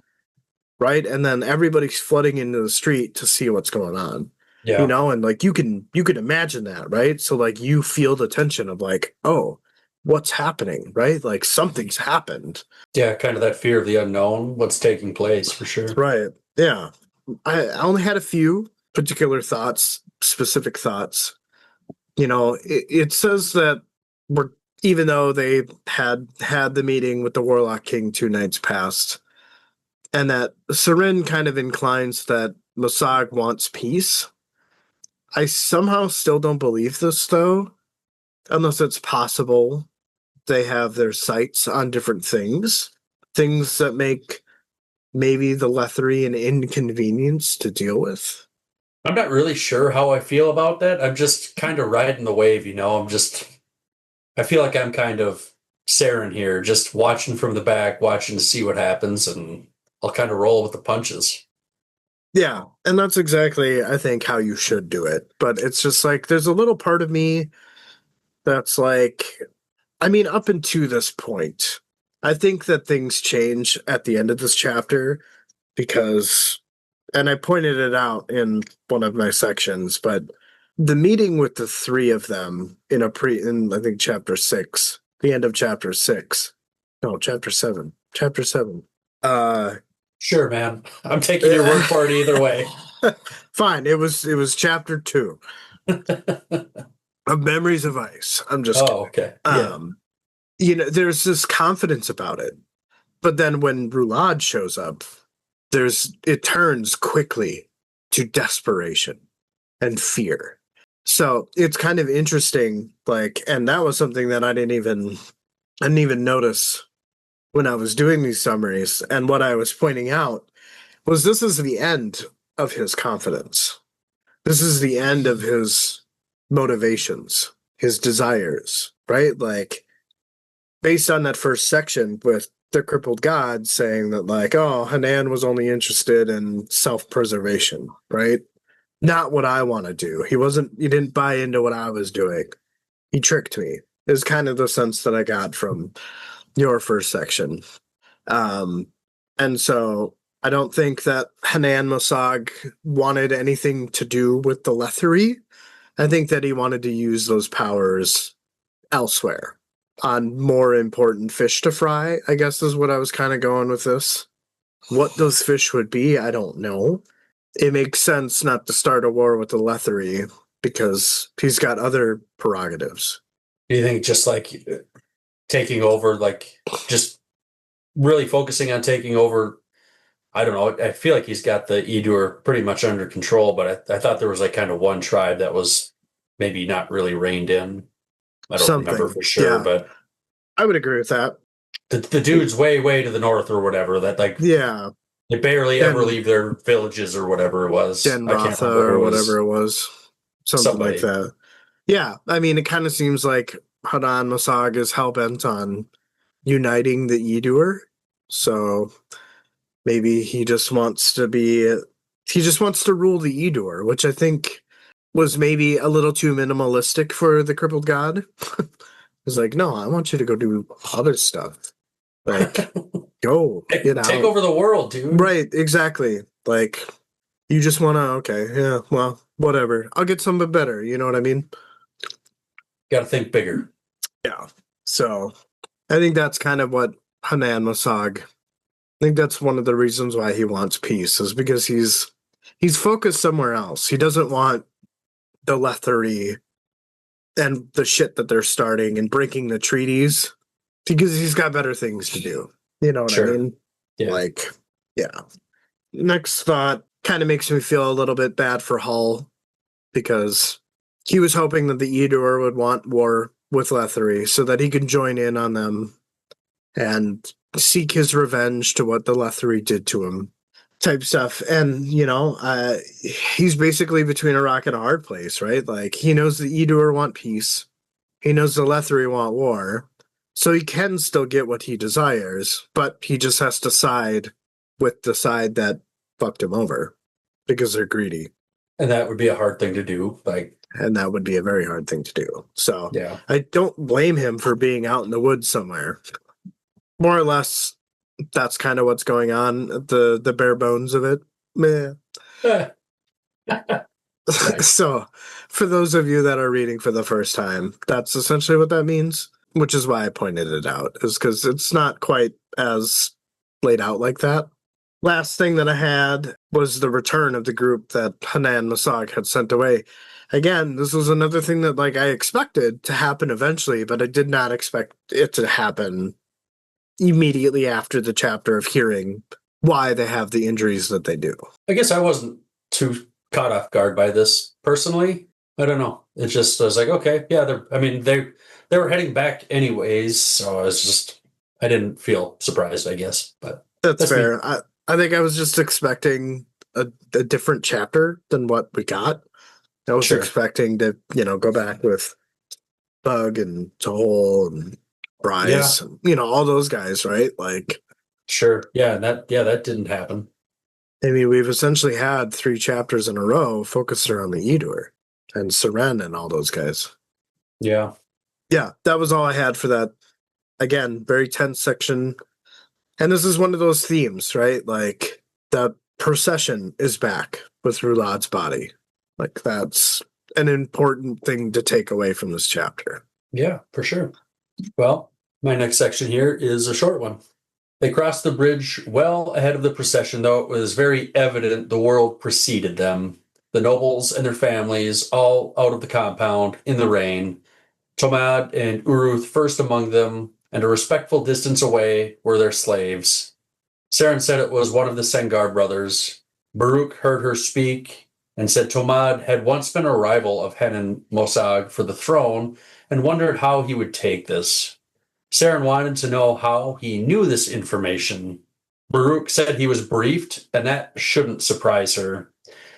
right? And then everybody's flooding into the street to see what's going on. Yeah. And you can imagine that, right? So you feel the tension of oh, what's happening, right? Something's happened. Yeah, kind of that fear of the unknown, what's taking place for sure. Right. Yeah. I only had a few particular thoughts, specific thoughts. It says that even though they had the meeting with the Warlock King 2 nights past, and that Seren kind of inclines that Mosag wants peace. I somehow still don't believe this, though, unless it's possible they have their sights on different things that make maybe the Lethery an inconvenience to deal with. I'm not really sure how I feel about that. I'm just kind of riding the wave, I feel like I'm kind of Saren here, just watching from the back, watching to see what happens, and I'll kind of roll with the punches. Yeah, and that's exactly, I think, how you should do it. But it's just there's a little part of me that's up until this point, I think that things change at the end of this chapter because, and I pointed it out in one of my sections, but the meeting with the 3 of them in I think chapter 6, the end of chapter 6, no, chapter 7, Sure, man. I'm taking your word for it either way. Fine. It was chapter 2 of Memories of Ice. I'm just kidding. Okay. Yeah. There's this confidence about it. But then when Roulade shows up, it turns quickly to desperation and fear. So it's kind of interesting, and that was something that I didn't even notice when I was doing these summaries. And what I was pointing out was this is the end of his confidence. This is the end of his motivations. his desires, right? Like, based on that first section with the crippled god saying that, like, oh, Hannan was only interested in self-preservation, right? Not what I want to do. He didn't buy into what I was doing. He tricked me, is kind of the sense that I got from your first section. And so I don't think that Hannan Mosag wanted anything to do with the Lethery. I think that he wanted to use those powers elsewhere on more important fish to fry, I guess is what I was kind of going with this. What those fish would be, I don't know. It makes sense not to start a war with the Lethery because he's got other prerogatives. Do you think just like taking over, like just really focusing on taking over? I don't know. I feel like he's got the Edur pretty much under control, but I thought there was like kind of one tribe that was maybe not really reined in. I don't remember for sure, yeah. but I would agree with that. the dude's way to the north or whatever. That like Yeah, they barely ever leave their villages or whatever it was. I can't Denrotha remember or whatever it was. Something like somebody. that. Yeah, I mean, it kind of seems like Hannan Mosag is hell-bent on uniting the Edur. So maybe he just wants to rule the Edur, which I think was maybe a little too minimalistic for the crippled god. It's like, no, I want you to go do other stuff. Like, go, Take over the world, dude. Right, exactly. Like, you just want to, okay, yeah, well, whatever. I'll get something better. You know what I mean? Got to think bigger. Yeah. So I think that's kind of what Hannan Mosag, I think that's one of the reasons why he wants peace, is because he's focused somewhere else. He doesn't want the Lethery and the shit that they're starting and breaking the treaties because he's got better things to do. You know what I mean? Yeah. Like, yeah. Next thought kind of makes me feel a little bit bad for Hull because he was hoping that the Edur would want war with Lethery so that he could join in on them and seek his revenge to what the Lethery did to him type stuff. And, he's basically between a rock and a hard place, right? Like, he knows the Edur want peace. He knows the Lethery want war. So he can still get what he desires, but he just has to side with the side that fucked him over because they're greedy. And that would be a hard thing to do. And that would be a very hard thing to do. So yeah. I don't blame him for being out in the woods somewhere. More or less, that's kind of what's going on, the bare bones of it. Meh. So for those of you that are reading for the first time, that's essentially what that means, which is why I pointed it out, is because it's not quite as laid out like that. Last thing that I had was the return of the group that Hannan Mosag had sent away. Again, this was another thing that I expected to happen eventually, but I did not expect it to happen immediately after the chapter of hearing why they have the injuries that they do. I guess I wasn't too caught off guard by this personally. I don't know. It just I was like, okay, yeah. They were heading back anyways, so I didn't feel surprised, I guess. But that's fair. I think I was just expecting a different chapter than what we got. I was expecting to, go back with Bug and Toll and Bryce, and, all those guys, right? Like, sure, yeah, that didn't happen. I mean, we've essentially had 3 chapters in a row focused around the Edur and Seren and all those guys. Yeah, that was all I had for that. Again, very tense section. And this is one of those themes, right? Like, the procession is back with Rulad's body. Like, that's an important thing to take away from this chapter. Yeah, for sure. Well, my next section here is a short one. They crossed the bridge well ahead of the procession, though it was very evident the world preceded them. The nobles and their families all out of the compound in the rain. Tomad and Uruth first among them, and a respectful distance away were their slaves. Saren said it was one of the Sengar brothers. Baruch heard her speak and said Tomad had once been a rival of Hannan Mosag for the throne and wondered how he would take this. Saren wanted to know how he knew this information. Baruch said he was briefed, and that shouldn't surprise her.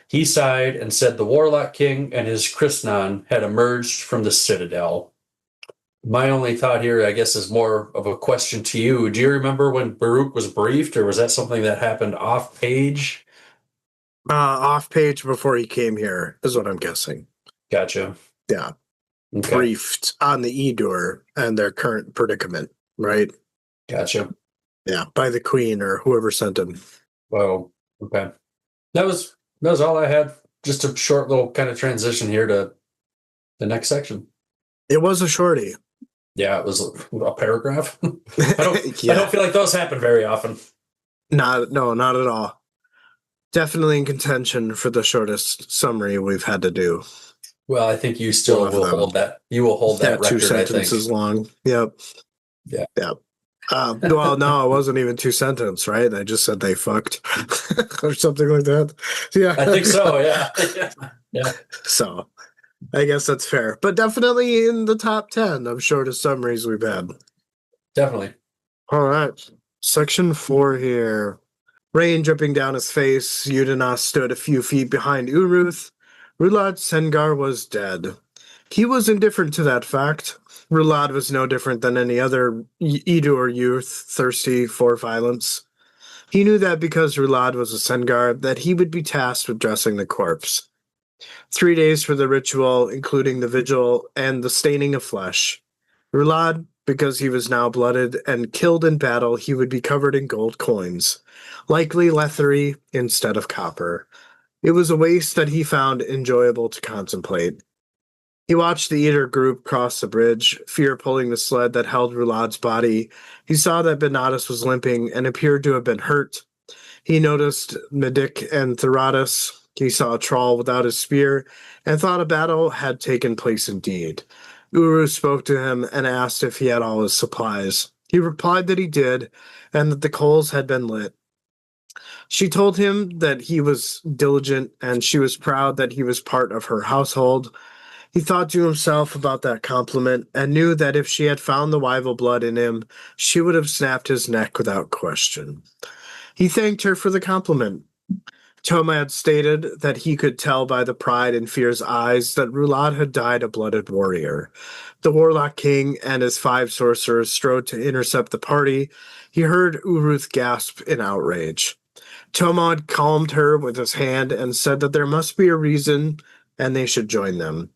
He sighed and said the Warlock King and his Krishnan had emerged from the citadel. My only thought here, I guess, is more of a question to you. Do you remember when Baruch was briefed, or was that something that happened off page? Off page before he came here is what I'm guessing. Gotcha. Yeah. Okay. Briefed on the Edur and their current predicament, right? Gotcha. Yeah, by the Queen or whoever sent him. Well, okay. That was all I had. Just a short little kind of transition here to the next section. It was a shorty. Yeah, it was a paragraph. I don't Yeah. feel like those happen very often. Not at all. Definitely in contention for the shortest summary we've had to do. Well, I think you still One of will them. hold that. You will hold that Two record, I think. sentences long. Yep. Yeah. Yep. Well, no, it wasn't even 2 sentences, right? I just said they fucked or something like that. Yeah. I think so, yeah. Yeah. So I guess that's fair. But definitely in the top 10 of shortest summaries we've had. Definitely. All right. Section 4 here. Rain dripping down his face, Undiaas stood a few feet behind Uruth. Rulad Sengar was dead. He was indifferent to that fact. Rulad was no different than any other Edur youth thirsty for violence. He knew that because Rulad was a Sengar, that he would be tasked with dressing the corpse. 3 days for the ritual, including the vigil and the staining of flesh. Rulad, because he was now blooded and killed in battle, he would be covered in gold coins, likely leathery instead of copper. It was a waste that he found enjoyable to contemplate. He watched the Eater group cross the bridge, fear pulling the sled that held Rulad's body. He saw that Benatus was limping and appeared to have been hurt. He noticed Medik and Theratus. He saw a troll without his spear and thought a battle had taken place indeed. Uru spoke to him and asked if he had all his supplies. He replied that he did, and that the coals had been lit. She told him that he was diligent, and she was proud that he was part of her household. He thought to himself about that compliment, and knew that if she had found the Wyval blood in him, she would have snapped his neck without question. He thanked her for the compliment. Tomad stated that he could tell by the pride in Fear's eyes that Rulad had died a blooded warrior. The Warlock King and his 5 sorcerers strode to intercept the party. He heard Uruth gasp in outrage. Tomad calmed her with his hand and said that there must be a reason and they should join them.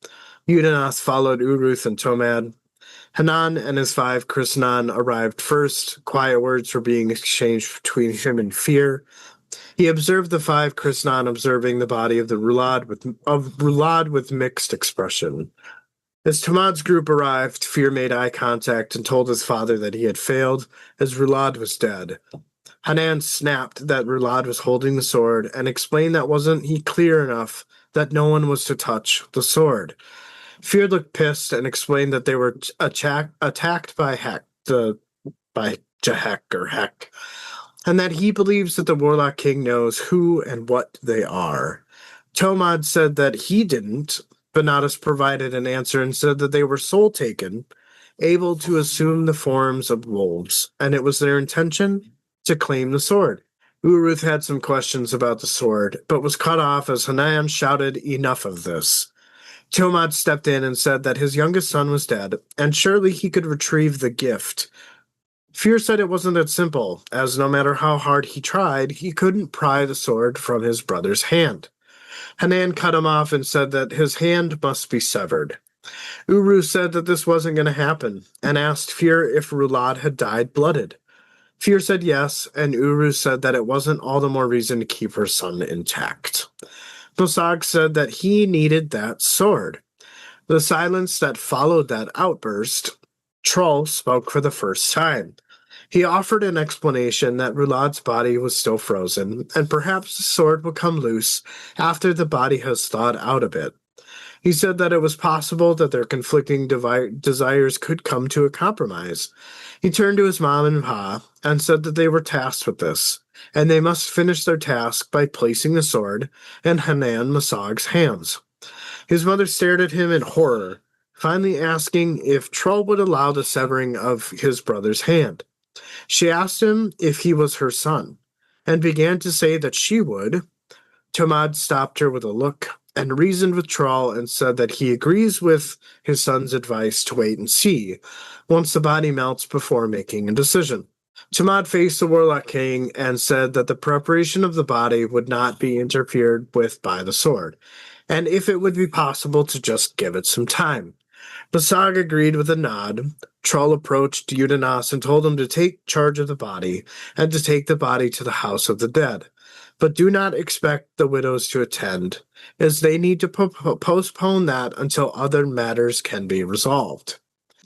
Undiaas followed Uruth and Tomad. Hannan and his 5 Krishnan arrived first. Quiet words were being exchanged between him and Fear. He observed the 5 Krishnan observing the body of Rulad with mixed expression. As Tomad's group arrived, Fear made eye contact and told his father that he had failed, as Rulad was dead. Hannan snapped that Rulad was holding the sword and explained that wasn't he clear enough that no one was to touch the sword. Fear looked pissed and explained that they were attacked by Jahek or Heck, and that he believes that the Warlock King knows who and what they are. Tomad said that he didn't. Benatus provided an answer and said that they were soul-taken, able to assume the forms of wolves, and it was their intention to claim the sword. Uruth had some questions about the sword, but was cut off as Hannan shouted, "Enough of this." Tomad stepped in and said that his youngest son was dead, and surely he could retrieve the gift. Fear said it wasn't that simple, as no matter how hard he tried, he couldn't pry the sword from his brother's hand. Hannan cut him off and said that his hand must be severed. Uru said that this wasn't going to happen, and asked Fear if Rulad had died blooded. Fear said yes, and Uru said that it wasn't all the more reason to keep her son intact. Mosag said that he needed that sword. The silence that followed that outburst, Troll spoke for the first time. He offered an explanation that Rulad's body was still frozen, and perhaps the sword would come loose after the body has thawed out a bit. He said that it was possible that their conflicting desires could come to a compromise. He turned to his mom and Pa and said that they were tasked with this, and they must finish their task by placing the sword in Hannan Mosag's hands. His mother stared at him in horror, finally asking if Troll would allow the severing of his brother's hand. She asked him if he was her son, and began to say that she would. Tomad stopped her with a look and reasoned with Troll and said that he agrees with his son's advice to wait and see once the body melts before making a decision. Tomad faced the Warlock King and said that the preparation of the body would not be interfered with by the sword, and if it would be possible to just give it some time. Mosag agreed with a nod. Troll approached Undiaas and told him to take charge of the body and to take the body to the house of the dead. But do not expect the widows to attend, as they need to postpone that until other matters can be resolved.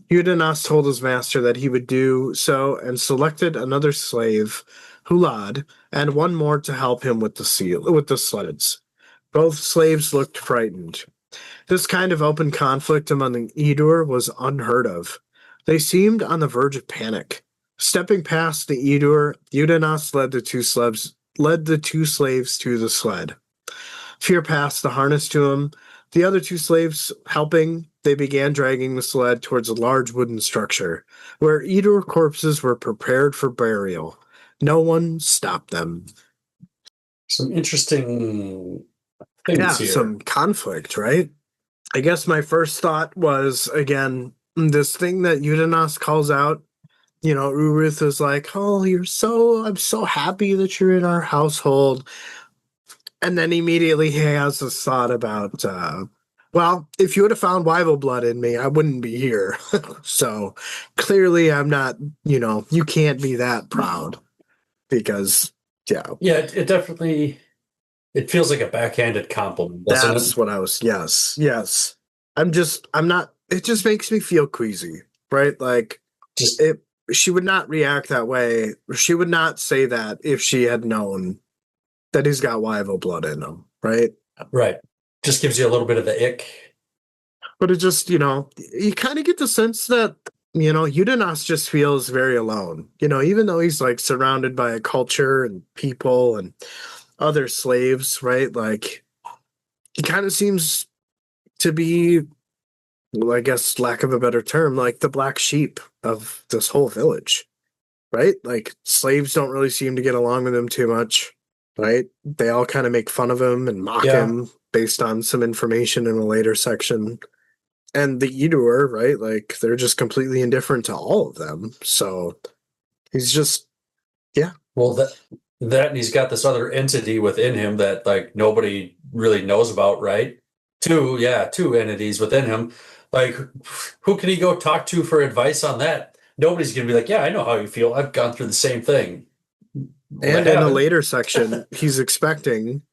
Undiaas told his master that he would do so and selected another slave, Hulad, and one more to help him with the sleds. Both slaves looked frightened. This kind of open conflict among the Edur was unheard of. They seemed on the verge of panic. Stepping past the Edur, Undiaas led the two slaves to the sled. Fear passed the harness to him. The other two slaves helping, they began dragging the sled towards a large wooden structure, where Edur corpses were prepared for burial. No one stopped them. Some interesting things here. Some conflict, right? I guess my first thought was, again, this thing that Undiaas calls out. Uruth is like, "Oh, I'm so happy that you're in our household." And then immediately he has this thought about, well, if you would have found Wyval blood in me, I wouldn't be here. So clearly I'm not, you can't be that proud because, yeah. Yeah, it definitely, it feels like a backhanded compliment, doesn't That's it? what I was, yes. It just makes me feel queasy, right? Like, she would not react that way. She would not say that if she had known that he's got Wyval blood in him, right? Right. Just gives you a little bit of the ick. But it just, you kind of get the sense that, Undiaas just feels very alone. Even though he's like surrounded by a culture and people and other slaves, right? Like, he kind of seems to be, well, I guess, lack of a better term, like the black sheep of this whole village, right? Like, slaves don't really seem to get along with him too much, right? They all kind of make fun of him and mock him based on some information in a later section. And the Edur, right? Like, they're just completely indifferent to all of them. So he's just, yeah. Well, that and he's got this other entity within him that like nobody really knows about, right? Two entities within him. Like, who can he go talk to for advice on that? Nobody's gonna be like, yeah, I know how you feel. I've gone through the same thing. And in a later section, he's expecting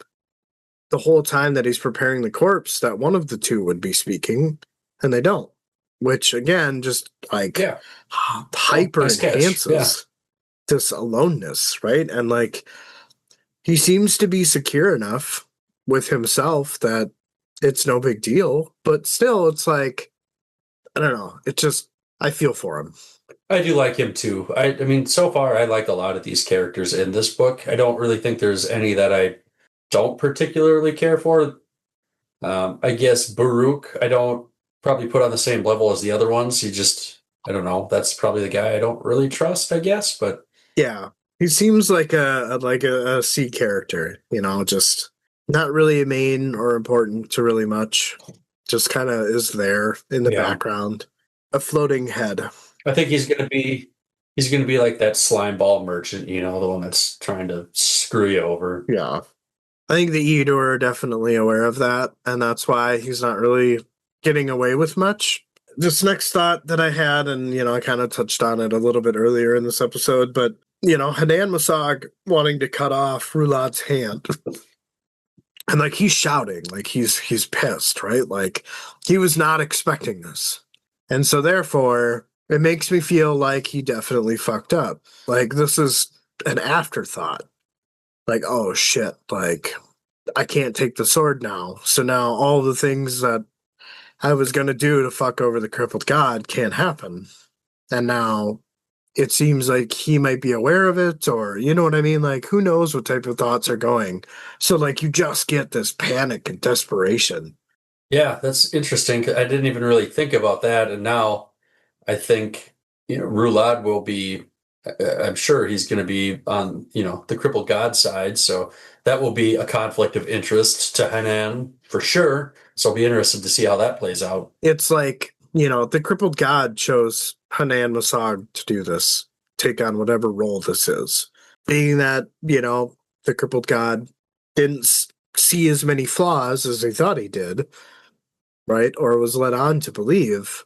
the whole time that he's preparing the corpse that one of the two would be speaking, and they don't. Which again, just like hyper enhances this aloneness, right? And like, he seems to be secure enough with himself that it's no big deal, but still it's like, I don't know, it just, I feel for him. I do like him too. I mean, so far I like a lot of these characters in this book. I don't really think there's any that I don't particularly care for. I guess Baruch I don't probably put on the same level as the other ones. I don't know, that's probably the guy I don't really trust, I guess, but yeah, he seems like a C character, just not really a main or important to really much. Just kind of is there in the background, a floating head. I think he's gonna be like that slime ball merchant, the one that's trying to screw you over. Yeah, I think the Edur are definitely aware of that, and that's why he's not really getting away with much. This next thought that I had, and I kind of touched on it a little bit earlier in this episode, but Hannan Mosag wanting to cut off Rulad's hand. And like, he's shouting, like he's pissed, right? Like, he was not expecting this. And so therefore, it makes me feel like he definitely fucked up. Like, this is an afterthought. Like, oh shit, like, I can't take the sword now. So now all the things that I was going to do to fuck over the crippled god can't happen. And now it seems like he might be aware of it, or you know what I mean? Like, who knows what type of thoughts are going. So like, you just get this panic and desperation. Yeah, that's interesting. I didn't even really think about that. And now I think, Rulad will be I'm sure he's going to be on, the crippled god side. So that will be a conflict of interest to Hannan for sure. So I'll be interested to see how that plays out. It's like, the crippled god chose Hannan Mosag to do this, take on whatever role this is. Being that, the crippled god didn't see as many flaws as he thought he did, right? Or was led on to believe.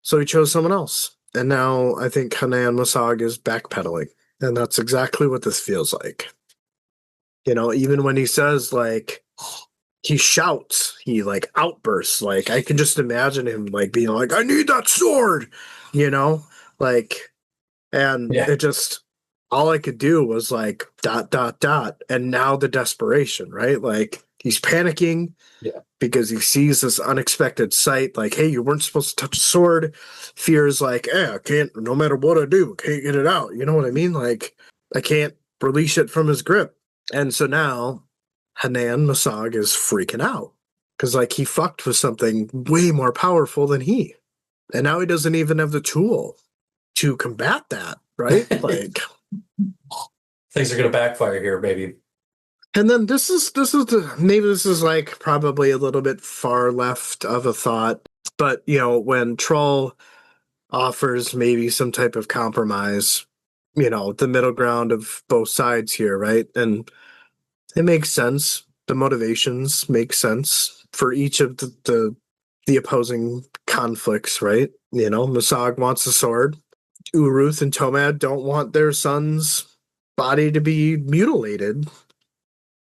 So he chose someone else. And now I think Hannan Mosag is backpedaling. And that's exactly what this feels like. Even when he says, like, he shouts, he like outbursts, like I can just imagine him like being like, I need that sword, like, and Yeah. it just, all I could do was like dot dot dot, and now the desperation, right? Like he's panicking, Yeah, because he sees this unexpected sight, like, hey, you weren't supposed to touch a sword. Fear is like, I can't, no matter what I do, I can't get it out. You know what I mean? Like I can't release it from his grip. And so now Hannan Mosag is freaking out because, like, he fucked with something way more powerful than he. And now he doesn't even have the tool to combat that, right? Like, things are going to backfire here, baby. and then this is maybe this is like probably a little bit far left of a thought, but when Troll offers maybe some type of compromise, the middle ground of both sides here, right? And it makes sense. The motivations make sense for each of the opposing conflicts, right? Mosag wants a sword. Uruth and Tomad don't want their son's body to be mutilated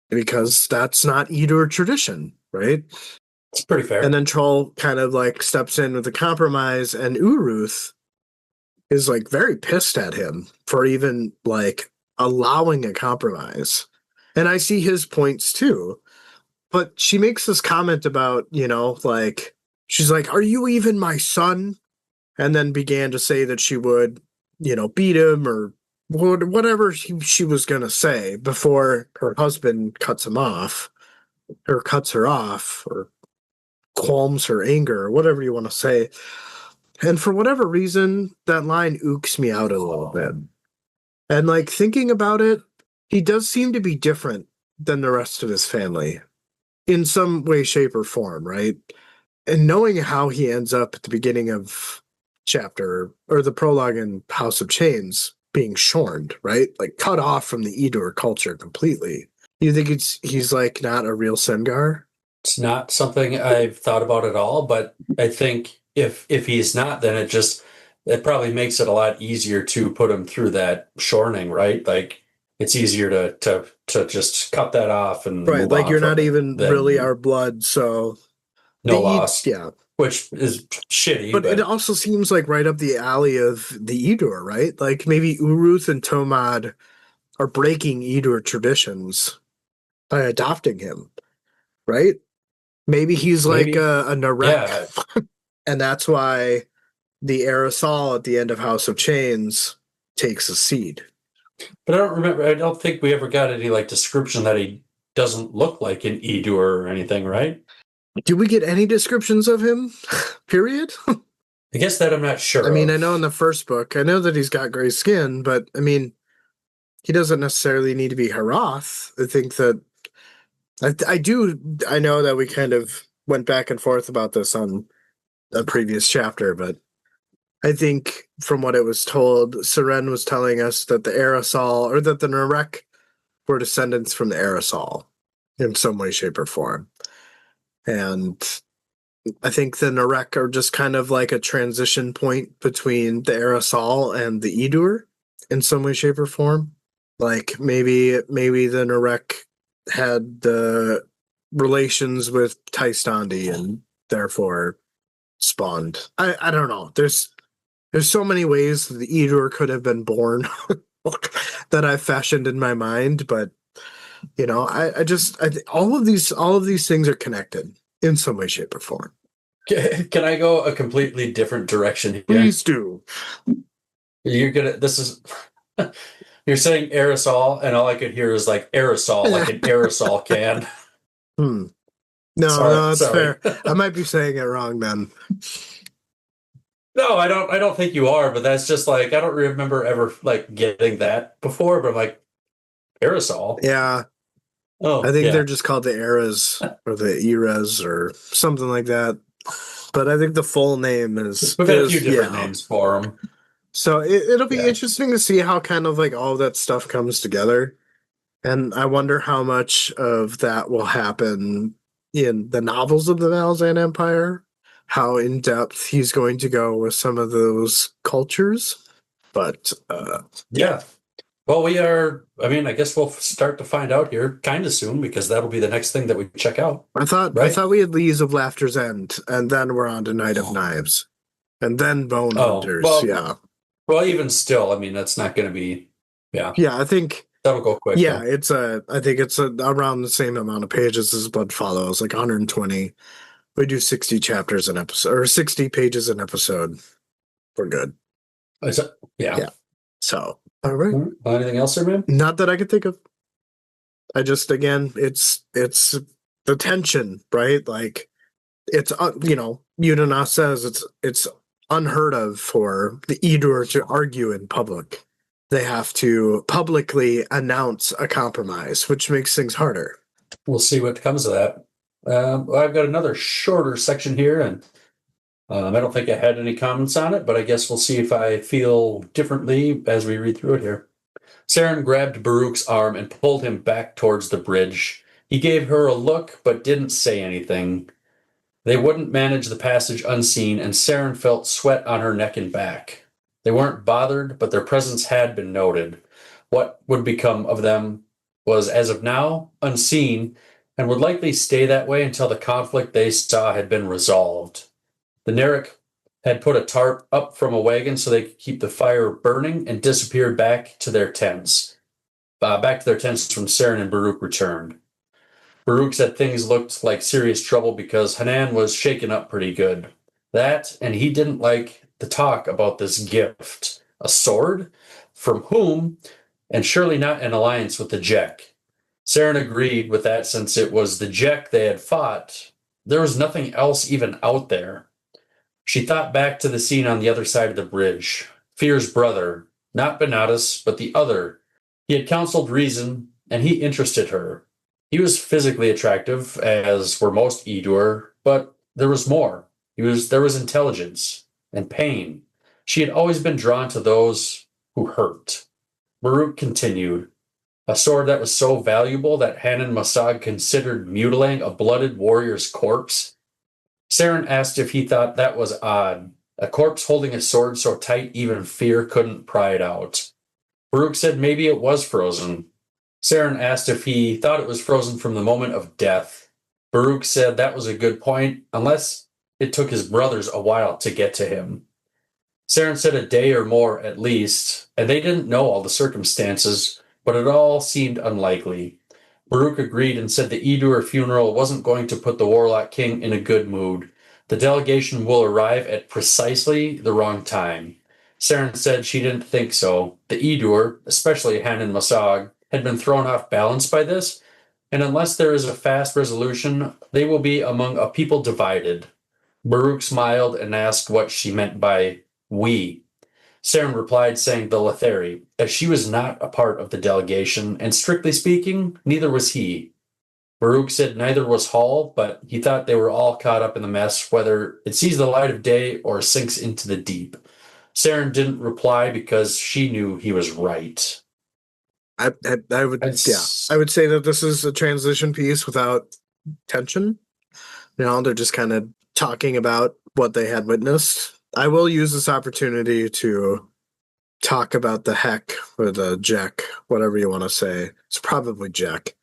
because that's not Edur tradition, right? It's pretty fair. And then Troll kind of like steps in with a compromise, and Uruth is like very pissed at him for even like allowing a compromise. And I see his points too. But she makes this comment about, like, she's like, are you even my son? And then began to say that she would, beat him or whatever she was going to say before her husband cuts him off or cuts her off or calms her anger or whatever you want to say. And for whatever reason, that line ooks me out a little bit. And like thinking about it, he does seem to be different than the rest of his family in some way, shape, or form, right? And knowing how he ends up at the beginning of chapter or the prologue in House of Chains being shorned, right? Like cut off from the Edur culture completely. You think he's like not a real Sengar? It's not something I've thought about at all, but I think if he's not, then it probably makes it a lot easier to put him through that shortening, right? Like it's easier to just cut that off and Right, move like on you're from not it even than really our blood, so no loss, yeah. which is shitty. But it also seems like right up the alley of the Edur, right? Like maybe Uruth and Tomad are breaking Edur traditions by adopting him, right? Maybe he's like maybe, a Narek, yeah. and that's why the aerosol at the end of House of Chains takes a seed. But I don't think we ever got any like description that he doesn't look like an Edur or anything, right? Do we get any descriptions of him? Period. I guess that I'm not sure I mean, of. I know in the first book, I know that he's got gray skin, but I mean, he doesn't necessarily need to be Harath. I think that I know that we kind of went back and forth about this on a previous chapter, but I think from what it was told, Seren was telling us that the aerosol or that the Narek were descendants from the aerosol in some way, shape, or form. And I think the Narek are just kind of like a transition point between the aerosol and the Edur in some way, shape, or form. Like maybe the Narek had the relations with Taistandi and therefore spawned. I don't know. There's so many ways the Edur could have been born that I've fashioned in my mind, but all of these things are connected in some way, shape, or form. Can I go a completely different direction here? Please do. You're saying aerosol, and all I could hear is like aerosol, like an aerosol can. No, Sorry. that's fair. I might be saying it wrong then. No, I don't think you are, but that's just like I don't remember ever like getting that before, but I'm like parasol. Yeah, I Oh, think they're yeah. just called the eras or the eras or something like that. But I think the full name We've had a few is different yeah. names for them. So it'll be Yeah. interesting to see how kind of like all that stuff comes together. And I wonder how much of that will happen in the novels of the Malazan Empire, how in depth he's going to go with some of those cultures. But yeah, Yeah. Well, we are, I mean, I guess we'll start to find out here kind of soon because that'll be the next thing that we check out, I right? thought we had Lees of Laughter's End, and then we're on to Night of Knives, and then Bone Oh, Hunters. Yeah, well, even still, I mean, that's not going to be, yeah, yeah. I think that'll go quick yeah, though. I think it's around the same amount of pages as Blood Follows, like 120. We do 60 chapters an episode or 60 pages an episode. We're good. Yeah. Yeah. So, all right. Anything else there, man? Not that I could think of. I just again, it's the tension, right? Like it's Undiaas says it's unheard of for the Edur to argue in public. They have to publicly announce a compromise, which makes things harder. We'll see what comes of that. I've got another shorter section here, and I don't think I had any comments on it, but I guess we'll see if I feel differently as we read through it here. Saren grabbed Baruch's arm and pulled him back towards the bridge. He gave her a look, but didn't say anything. They wouldn't manage the passage unseen, and Saren felt sweat on her neck and back. They weren't bothered, but their presence had been noted. What would become of them was, as of now, unseen, and would likely stay that way until the conflict they saw had been resolved. The Narek had put a tarp up from a wagon so they could keep the fire burning and disappeared back to their tents. Back to their tents when Saren and Baruch returned. Baruch said things looked like serious trouble because Hannan was shaken up pretty good. That, and he didn't like the talk about this gift. A sword? From whom? And surely not an alliance with the Jek. Saren agreed with that since it was the Jek they had fought. There was nothing else even out there. She thought back to the scene on the other side of the bridge. Fear's brother, not Benatus, but the other. He had counseled reason, and he interested her. He was physically attractive, as were most Edur, but there was more. There was intelligence and pain. She had always been drawn to those who hurt. Baruch continued, a sword that was so valuable that Hannan Mosag considered mutilating a blooded warrior's corpse. Saren asked if he thought that was odd. A corpse holding a sword so tight even fear couldn't pry it out. Baruch said maybe it was frozen. Saren asked if he thought it was frozen from the moment of death. Baruch said that was a good point, unless it took his brothers a while to get to him. Saren said a day or more at least, and they didn't know all the circumstances, but it all seemed unlikely. Baruch agreed and said the Edur funeral wasn't going to put the Warlock King in a good mood. The delegation will arrive at precisely the wrong time. Saren said she didn't think so. The Edur, especially Hannan Mosag, had been thrown off balance by this, and unless there is a fast resolution, they will be among a people divided. Baruch smiled and asked what she meant by we. Saren replied, saying the Letheri, as she was not a part of the delegation, and strictly speaking, neither was he. Baruch said neither was Hall, but he thought they were all caught up in the mess, whether it sees the light of day or sinks into the deep. Saren didn't reply because she knew he was right. I would I would say that this is a transition piece without tension. They're just kind of talking about what they had witnessed. I will use this opportunity to talk about the heck or the Jack, whatever you want to say. It's probably Jack.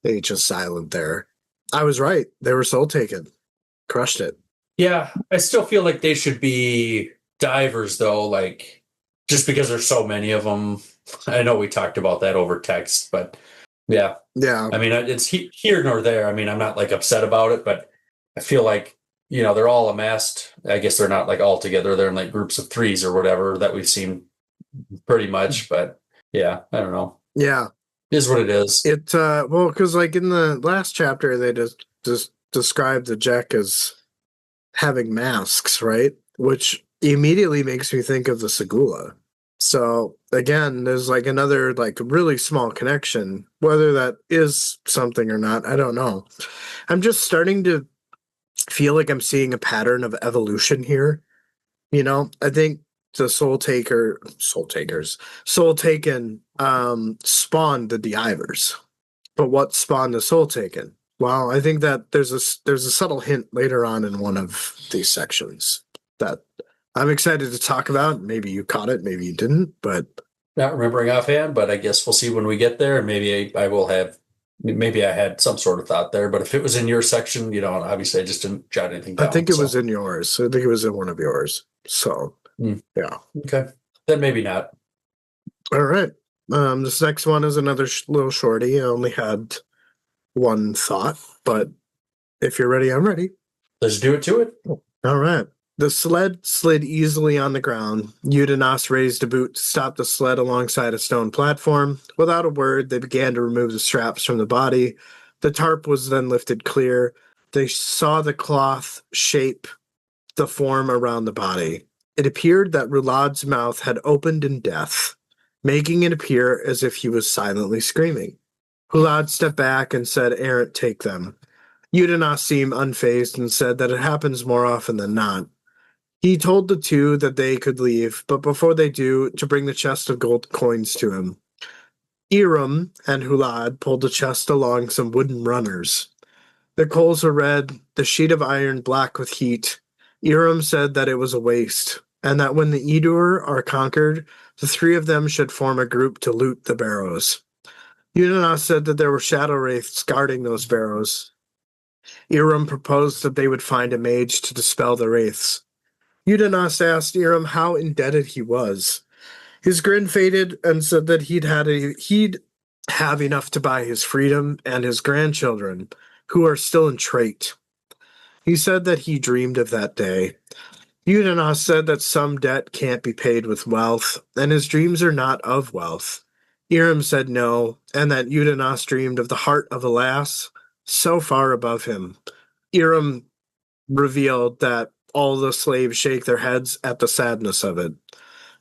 They just silent there. I was right. They were soul taken. Crushed it. Yeah, I still feel like they should be divers, though, like, just because there's so many of them. I know we talked about that over text, but yeah. Yeah. I mean, it's here nor there. I mean, I'm not like upset about it, but I feel like, they're all amassed. I guess they're not like all together. They're in like groups of threes or whatever that we've seen pretty much. But yeah, I don't know. Yeah. It is what it is. Well, because like in the last chapter, they just described the Jack as having masks, right? Which immediately makes me think of the Segula. So again, there's like another like really small connection. Whether that is something or not, I don't know. I'm just starting to feel like I'm seeing a pattern of evolution here. I think the Soul Taken spawned the Divers. But what spawned the Soul Taken? Well, I think that there's a subtle hint later on in one of these sections that I'm excited to talk about. Maybe you caught it, maybe you didn't, but Not remembering offhand, but I guess we'll see when we get there. Maybe I will have, maybe I had some sort of thought there, but if it was in your section, obviously I just didn't jot anything I down. think it was in yours. I think it was in one of yours. So, yeah. Okay. Then maybe not. All right. This next one is another little shorty. I only had one thought, but if you're ready, I'm ready. Let's do it to it. All right. The sled slid easily on the ground. Undiaas raised a boot to stop the sled alongside a stone platform. Without a word, they began to remove the straps from the body. The tarp was then lifted clear. They saw the cloth shape the form around the body. It appeared that Rulad's mouth had opened in death, making it appear as if he was silently screaming. Hulad stepped back and said, "Errant, take them." Undiaas seemed unfazed and said that it happens more often than not. He told the two that they could leave, but before they do, to bring the chest of gold coins to him. Iram and Hulad pulled the chest along some wooden runners. The coals were red, the sheet of iron black with heat. Iram said that it was a waste, and that when the Edur are conquered, the three of them should form a group to loot the barrows. Undiaas said that there were shadow wraiths guarding those barrows. Iram proposed that they would find a mage to dispel the wraiths. Undiaas asked Iram how indebted he was. His grin faded and said that he'd have enough to buy his freedom and his grandchildren, who are still in trait. He said that he dreamed of that day. Undiaas said that some debt can't be paid with wealth, and his dreams are not of wealth. Iram said no, and that Undiaas dreamed of the heart of a lass so far above him. Iram revealed that all the slaves shake their heads at the sadness of it.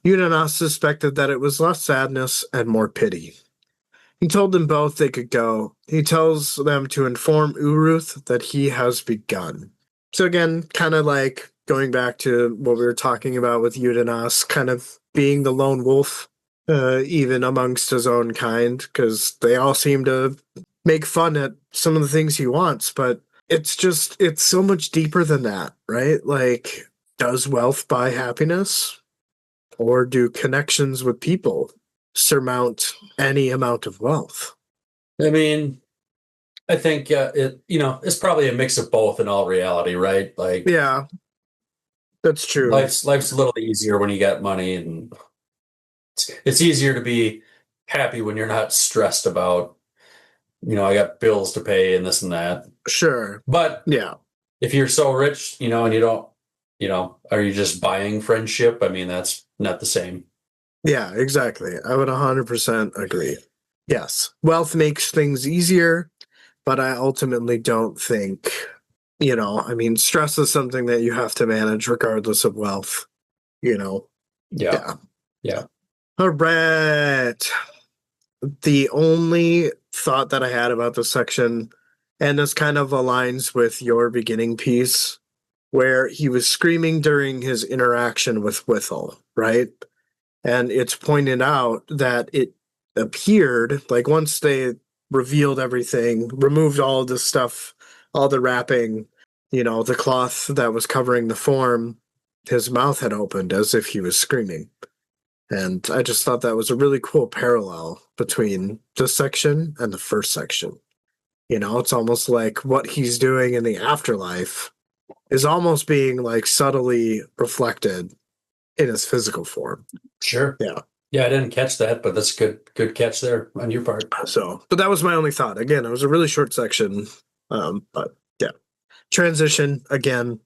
Undiaas suspected that it was less sadness and more pity. He told them both they could go. He tells them to inform Uruth that he has begun. So again, kind of like going back to what we were talking about with Undiaas, kind of being the lone wolf, even amongst his own kind, because they all seem to make fun at some of the things he wants, but it's so much deeper than that, right? Like, does wealth buy happiness? Or do connections with people surmount any amount of wealth? I mean, I think it's probably a mix of both in all reality, right? Like, Yeah, that's true. life's a little easier when you got money, and it's easier to be happy when you're not stressed about, I got bills to pay and this and that. Sure. But Yeah. if you're so rich, and you don't, are you just buying friendship? I mean, that's not the same. Yeah, exactly. I would 100% agree. Yes, wealth makes things easier, but I ultimately don't think, stress is something that you have to manage regardless of wealth, Yeah. All right. The only thought that I had about this section, and this kind of aligns with your beginning piece, where he was screaming during his interaction with Withel, right? And it's pointed out that it appeared like once they revealed everything, removed all of this stuff, all the wrapping, the cloth that was covering the form, his mouth had opened as if he was screaming. And I just thought that was a really cool parallel between this section and the first section. It's almost like what he's doing in the afterlife is almost being like subtly reflected in his physical form. Sure. Yeah. Yeah, I didn't catch that, but that's a good catch there on your part. So, but that was my only thought. Again, it was a really short section. But yeah. Transition, again,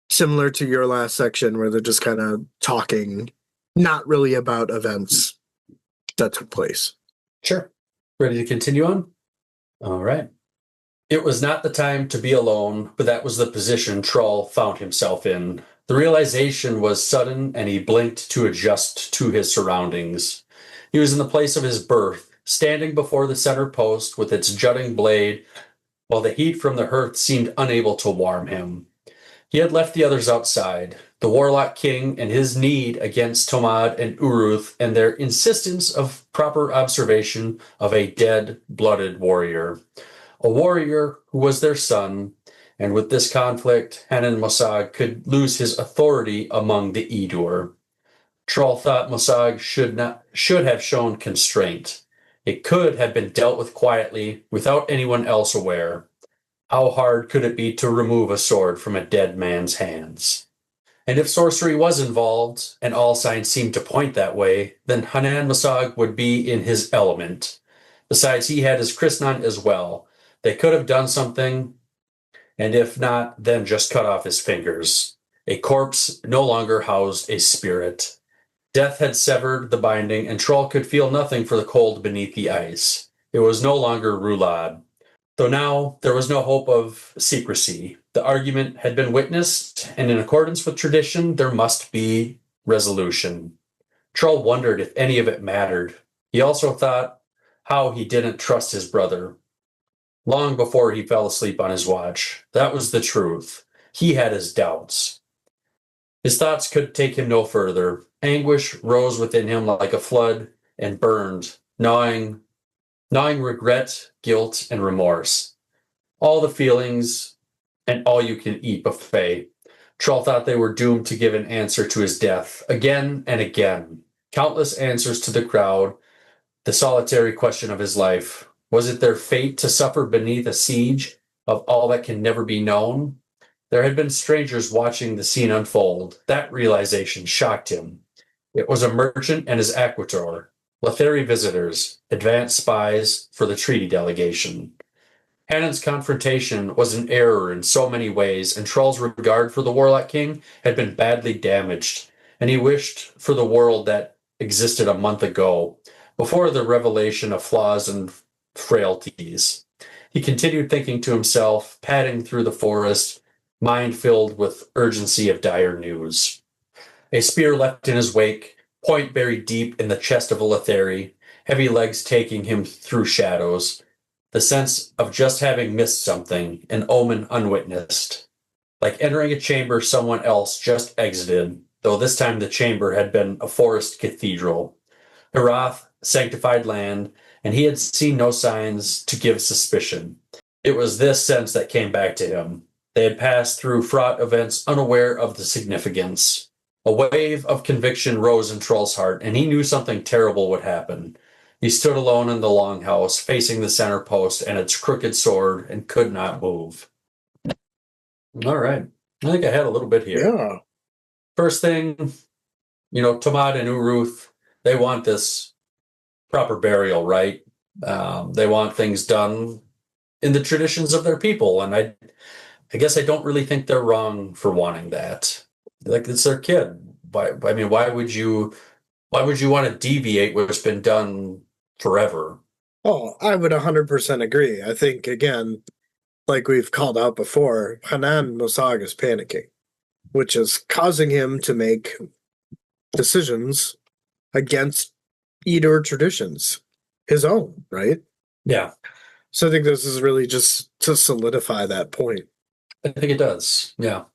similar to your last section where they're just kind of talking, not really about events that took place. Sure. Ready to continue on? All right. It was not the time to be alone, but that was the position Troll found himself in. The realization was sudden, and he blinked to adjust to his surroundings. He was in the place of his birth, standing before the center post with its jutting blade, while the heat from the hearth seemed unable to warm him. He had left the others outside, the Warlock King and his need against Tomad and Uruth and their insistence of proper observation of a dead, blooded warrior. A warrior who was their son, and with this conflict, Hannan Mosag could lose his authority among the Edur. Troll thought Mosag should have shown constraint. It could have been dealt with quietly, without anyone else aware. How hard could it be to remove a sword from a dead man's hands? And if sorcery was involved, and all signs seemed to point that way, then Hannan Mosag would be in his element. Besides, he had his Krishnan as well. They could have done something, and if not, then just cut off his fingers. A corpse no longer housed a spirit. Death had severed the binding, and Troll could feel nothing for the cold beneath the ice. It was no longer Rulad. Though now there was no hope of secrecy. The argument had been witnessed, and in accordance with tradition, there must be resolution. Troll wondered if any of it mattered. He also thought how he didn't trust his brother. Long before he fell asleep on his watch, that was the truth. He had his doubts. His thoughts could take him no further. Anguish rose within him like a flood and burned, gnawing regret, guilt, and remorse. All the feelings and all-you-can-eat buffet. Troll thought they were doomed to give an answer to his death, again and again. Countless answers to the crowd, the solitary question of his life. Was it their fate to suffer beneath a siege of all that can never be known? There had been strangers watching the scene unfold. That realization shocked him. It was a merchant and his acquitor. Letheri visitors, advanced spies for the treaty delegation. Hannan's confrontation was an error in so many ways, and Troll's regard for the Warlock King had been badly damaged, and he wished for the world that existed a month ago, before the revelation of flaws and frailties. He continued thinking to himself, padding through the forest, mind filled with urgency of dire news. A spear left in his wake, point buried deep in the chest of a Letheri, heavy legs taking him through shadows, the sense of just having missed something, an omen unwitnessed. Like entering a chamber someone else just exited, though this time the chamber had been a forest cathedral. Herath, sanctified land, and he had seen no signs to give suspicion. It was this sense that came back to him. They had passed through fraught events unaware of the significance. A wave of conviction rose in Troll's heart, and he knew something terrible would happen. He stood alone in the longhouse, facing the center post and its crooked sword, and could not move. All right. I think I had a little bit here. Yeah. First thing, Tomad and Uruth, they want this proper burial, right? They want things done in the traditions of their people, and I guess I don't really think they're wrong for wanting that. Like, it's their kid. Why would you want to deviate what's been done forever? Oh, I would 100% agree. I think, again, like we've called out before, Hannan Mosag is panicking, which is causing him to make decisions against Edur traditions, his own, right? Yeah. So I think this is really just to solidify that point. I think it does. Yeah.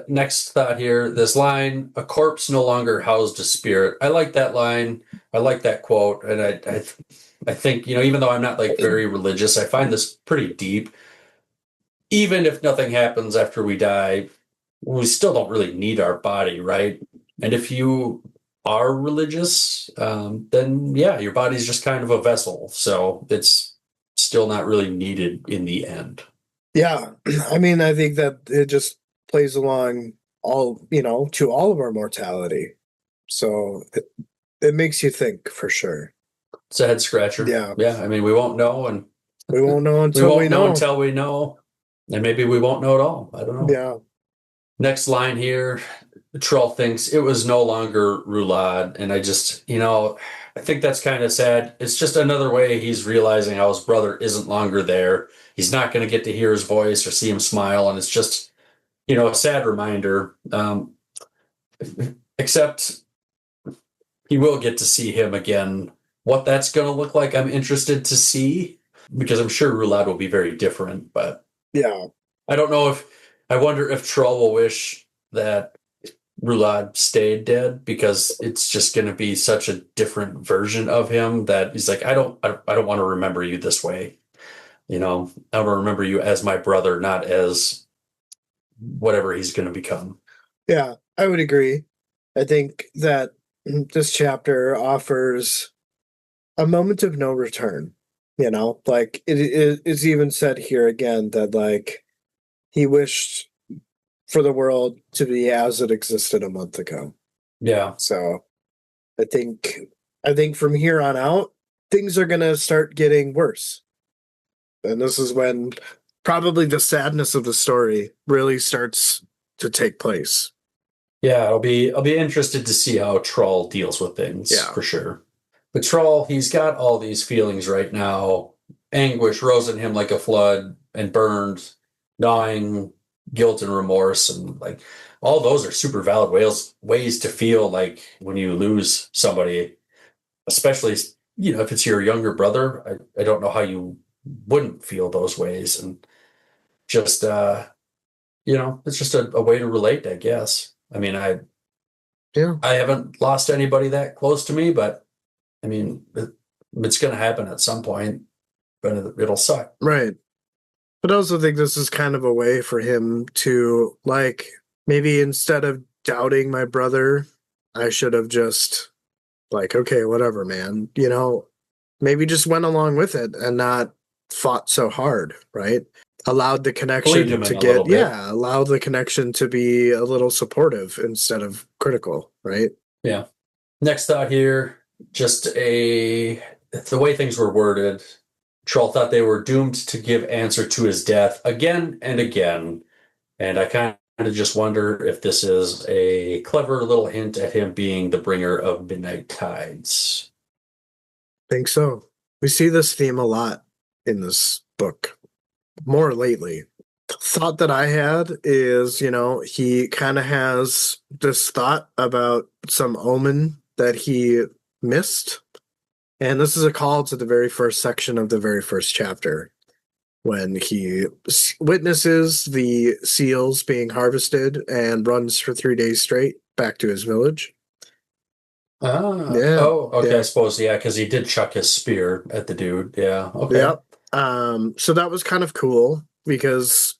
Next thought here, this line, a corpse no longer housed a spirit. I like that line. I like that quote. And I think, even though I'm not like very religious, I find this pretty deep. Even if nothing happens after we die, we still don't really need our body, right? And if you are religious, then yeah, your body's just kind of a vessel. So it's still not really needed in the end. Yeah. I mean, I think that it just plays along to all of our mortality. So it makes you think for sure. It's a head scratcher. Yeah. Yeah. I mean, we won't know, and we won't know until we won't we know know. until we know. And maybe we won't know at all. I don't know. Yeah. Next line here, Troll thinks it was no longer Rulad. And I just, I think that's kind of sad. It's just another way he's realizing how his brother isn't longer there. He's not going to get to hear his voice or see him smile. And it's just a sad reminder. Except he will get to see him again. What that's going to look like, I'm interested to see, because I'm sure Roulade will be very different. But Yeah. I don't know if I wonder if Troll will wish that Roulade stayed dead, because it's just going to be such a different version of him that he's like, I don't want to remember you this way. I want to remember you as my brother, not as whatever he's going to become. Yeah, I would agree. I think that this chapter offers a moment of no return. Like it's even said here again that like he wished for the world to be as it existed a month ago. Yeah. So I think from here on out, things are gonna start getting worse. And this is when probably the sadness of the story really starts to take place. Yeah, I'll be interested to see how Troll deals with things, Yeah. for sure. But Troll, he's got all these feelings right now. Anguish rose in him like a flood and burned, gnawing guilt and remorse, and like all those are super valid ways to feel like when you lose somebody, especially if it's your younger brother. I don't know how you wouldn't feel those ways, and just it's just a way to relate, I guess. I mean, Yeah. I haven't lost anybody that close to me, but I mean, it's going to happen at some point, but it'll suck. Right. But I also think this is kind of a way for him to, like, maybe instead of doubting my brother, I should have just, like, okay, whatever, man. Maybe just went along with it and not fought so hard, right? Allowed the Believed connection him to in a little get, bit. yeah, allowed the connection to be a little supportive instead of critical, right? Yeah. Next thought here, just the way things were worded. Troll thought they were doomed to give answer to his death again and again. And I kind of just wonder if this is a clever little hint at him being the bringer of midnight tides. Think so. We see this theme a lot in this book, more lately. The thought that I had is, he kind of has this thought about some omen that he missed. And this is a call to the very first section of the very first chapter, when he witnesses the seals being harvested and runs for 3 days straight back to his village. Yeah. Oh, okay, Yeah. I suppose, yeah, because he did chuck his spear at the dude. Yeah, okay. Yep. So that was kind of cool because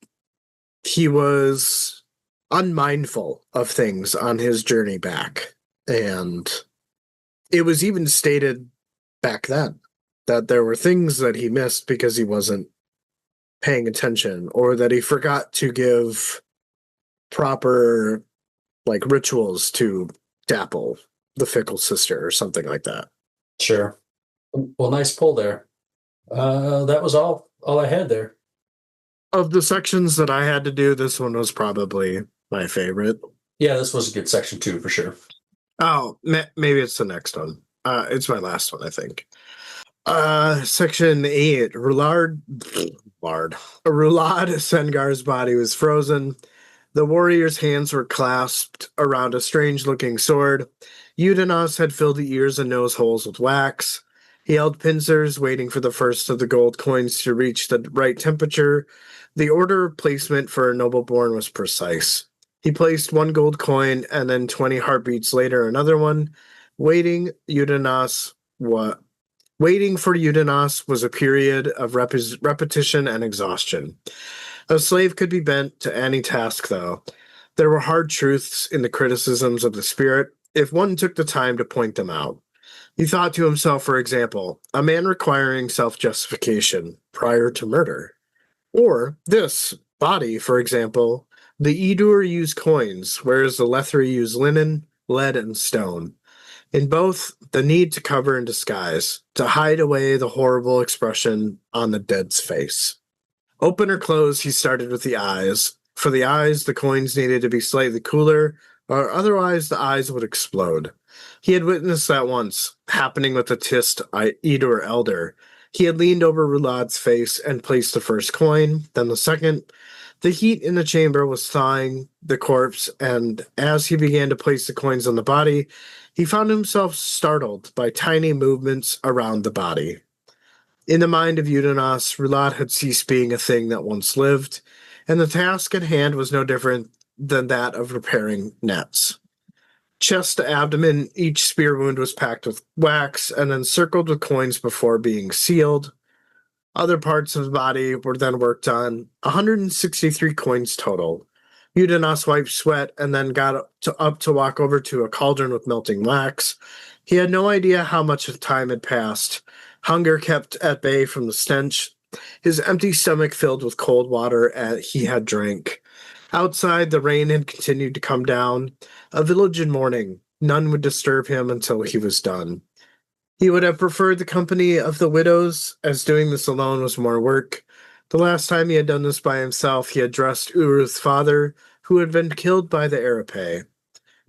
he was unmindful of things on his journey back. And it was even stated back then that there were things that he missed because he wasn't paying attention, or that he forgot to give proper like rituals to Dapple, the fickle sister, or something like that. Sure. Well, nice pull there. That was all I had there. Of the sections that I had to do, this one was probably my favorite. Yeah, this was a good section too, for sure. Oh, maybe it's the next one. It's my last one, I think. Section 8. Roulade Sengar's body was frozen. The warrior's hands were clasped around a strange-looking sword. Undiaas had filled the ears and nose holes with wax. He held pincers, waiting for the first of the gold coins to reach the right temperature. The order of placement for a nobleborn was precise. He placed one gold coin, and then 20 heartbeats later another one. Waiting for Undiaas was a period of repetition and exhaustion. A slave could be bent to any task, though. There were hard truths in the criticisms of the spirit if one took the time to point them out. He thought to himself, for example, a man requiring self-justification prior to murder. Or this body, for example, the Edur used coins, whereas the Lethri used linen, lead, and stone. In both, the need to cover and disguise, to hide away the horrible expression on the dead's face. Open or close, he started with the eyes. For the eyes, the coins needed to be slightly cooler, or otherwise the eyes would explode. He had witnessed that once, happening with the Tiste Edur elder. He had leaned over Roulade's face and placed the first coin, then the second. The heat in the chamber was thawing the corpse, and as he began to place the coins on the body, he found himself startled by tiny movements around the body. In the mind of Undiaas, Roulade had ceased being a thing that once lived, and the task at hand was no different than that of repairing nets. Chest to abdomen, each spear wound was packed with wax and then circled with coins before being sealed. Other parts of the body were then worked on, 163 coins total. Undiaas wiped sweat and then got up to walk over to a cauldron with melting wax. He had no idea how much time had passed. Hunger kept at bay from the stench. His empty stomach filled with cold water he had drank. Outside, the rain had continued to come down. A village in mourning. None would disturb him until he was done. He would have preferred the company of the widows, as doing this alone was more work. The last time he had done this by himself, he had dressed Uruth's father, who had been killed by the Arapae.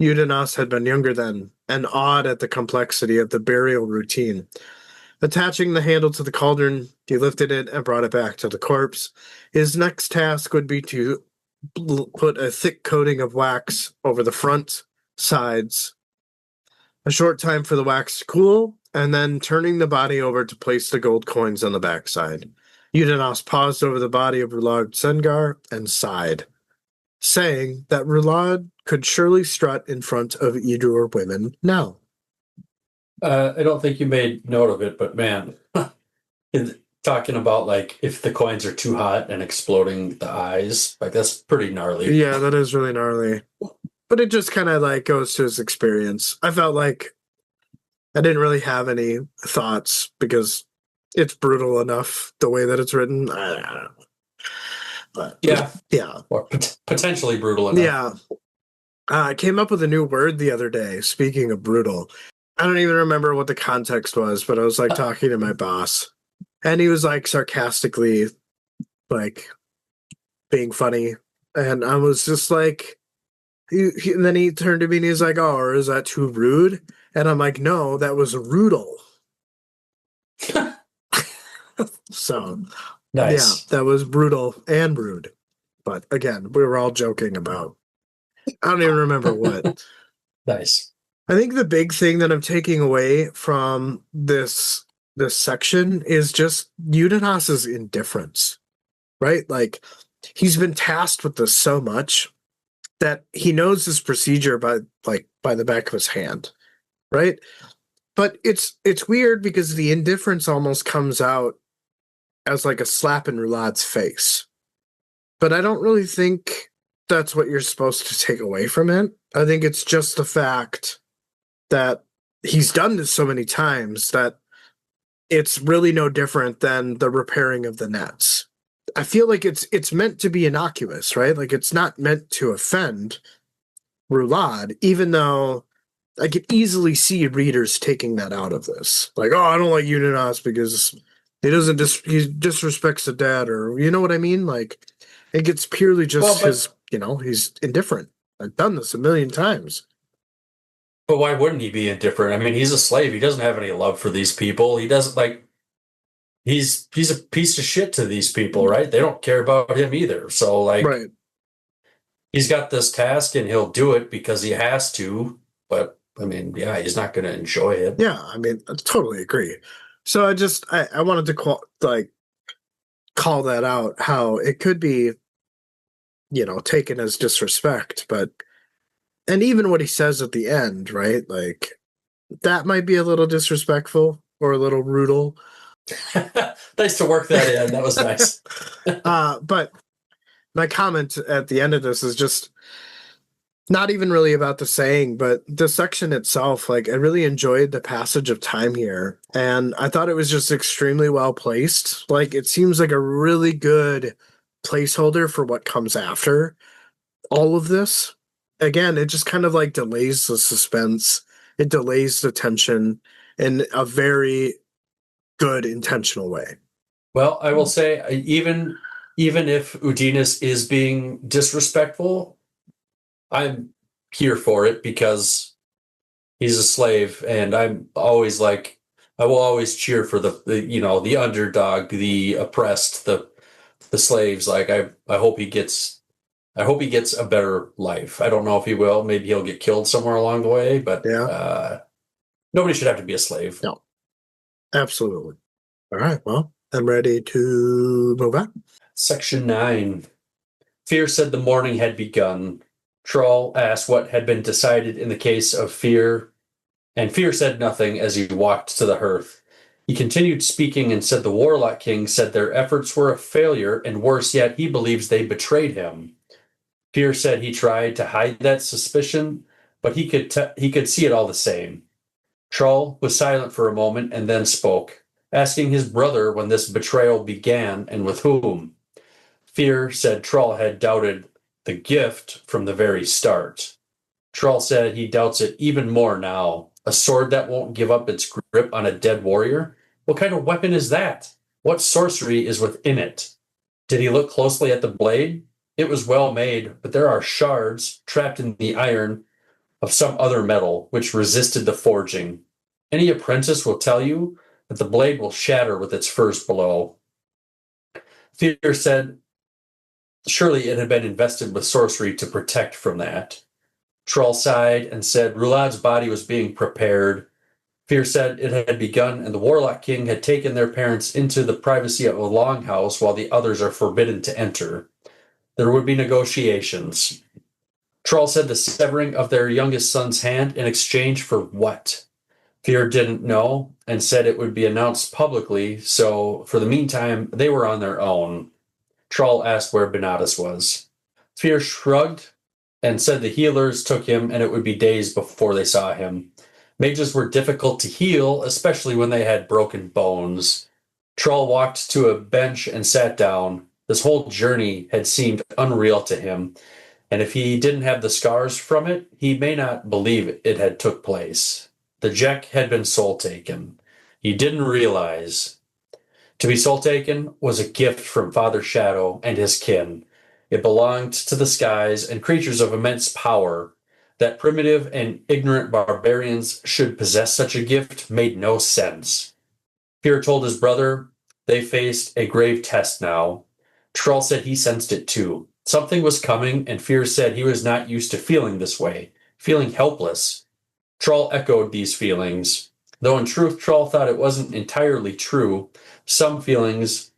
Undiaas had been younger then, and awed at the complexity of the burial routine. Attaching the handle to the cauldron, he lifted it and brought it back to the corpse. His next task would be to put a thick coating of wax over the front, sides, a short time for the wax to cool, and then turning the body over to place the gold coins on the backside. Undiaas paused over the body of Roulade Sengar and sighed, saying that Roulade could surely strut in front of Edur women now. I don't think you made note of it, but man, talking about like if the coins are too hot and exploding the eyes, like that's pretty gnarly. Yeah, that is really gnarly. But it just kind of like goes to his experience. I felt like I didn't really have any thoughts because it's brutal enough the way that it's written. I don't know. But, yeah. Or potentially brutal enough. Yeah. I came up with a new word the other day, speaking of brutal. I don't even remember what the context was, but I was like talking to my boss, and he was like sarcastically like being funny, and I was just like, and then he turned to me and he's like, "Oh, or is that too rude?" And I'm like, "No, that was rudal." So Nice. yeah, that was brutal and rude. But again, we were all joking about. I don't even remember what. Nice. I think the big thing that I'm taking away from this section is just Undiaas's indifference, right? Like he's been tasked with this so much that he knows this procedure by the back of his hand, right? But it's weird because the indifference almost comes out as like a slap in Roulade's face. But I don't really think that's what you're supposed to take away from it. I think it's just the fact that he's done this so many times that it's really no different than the repairing of the nets. I feel like it's meant to be innocuous, right? Like it's not meant to offend Roulade, even though I could easily see readers taking that out of this. Like, oh, I don't like Undiaas because he disrespects the dad, or you know what I mean? Like it gets purely just his, he's indifferent. I've done this a million times. But why wouldn't he be indifferent? I mean, he's a slave. He doesn't have any love for these people. He doesn't like. He's a piece of shit to these people, right? They don't care about him either. So like, Right. He's got this task and he'll do it because he has to. But I mean, yeah, he's not going to enjoy it. Yeah, I mean, I totally agree. So I wanted to call that out. How it could be, taken as disrespect, and even what he says at the end, right? Like that might be a little disrespectful or a little brutal. Nice to work that in. That was nice. But my comment at the end of this is just not even really about the saying, but the section itself. Like, I really enjoyed the passage of time here, and I thought it was just extremely well placed. Like, it seems like a really good placeholder for what comes after all of this. Again, it just kind of like delays the suspense. It delays the tension in a very good intentional way. Well, I will say, even if Undiaas is being disrespectful, I'm here for it because he's a slave, and I'm always like, I will always cheer for the underdog, the oppressed, the the slaves. Like I hope he gets a better life. I don't know if he will. Maybe he'll get killed somewhere along the way, but nobody should have to be a slave. No, absolutely. All right, well, I'm ready to move on. Section 9. Fear said the morning had begun. Troll asked what had been decided in the case of Fear, and Fear said nothing as he walked to the hearth. He continued speaking and said the Warlock King said their efforts were a failure, and worse yet, he believes they betrayed him. Fear said he tried to hide that suspicion, but he could see it all the same. Troll was silent for a moment and then spoke, asking his brother when this betrayal began and with whom. Fear said Troll had doubted the gift from the very start. Troll said he doubts it even more now. A sword that won't give up its grip on a dead warrior? What kind of weapon is that? What sorcery is within it? Did he look closely at the blade? It was well made, but there are shards trapped in the iron of some other metal which resisted the forging. Any apprentice will tell you that the blade will shatter with its first blow. Fear said surely it had been invested with sorcery to protect from that. Troll sighed and said Rulad's body was being prepared. Fear said it had begun, and the Warlock King had taken their parents into the privacy of a longhouse while the others are forbidden to enter. There would be negotiations. Troll said the severing of their youngest son's hand in exchange for what? Fear didn't know and said it would be announced publicly, so for the meantime, they were on their own. Troll asked where Benatas was. Fear shrugged and said the healers took him and it would be days before they saw him. Mages were difficult to heal, especially when they had broken bones. Troll walked to a bench and sat down. This whole journey had seemed unreal to him, and if he didn't have the scars from it, he may not believe it had took place. The Jek had been soul taken. He didn't realize. To be soul taken was a gift from Father Shadow and his kin. It belonged to the skies and creatures of immense power. That primitive and ignorant barbarians should possess such a gift made no sense. Fear told his brother they faced a grave test now. Troll said he sensed it too. Something was coming, and Fear said he was not used to feeling this way, feeling helpless. Troll echoed these feelings. Though in truth, Troll thought it wasn't entirely true. Some feelings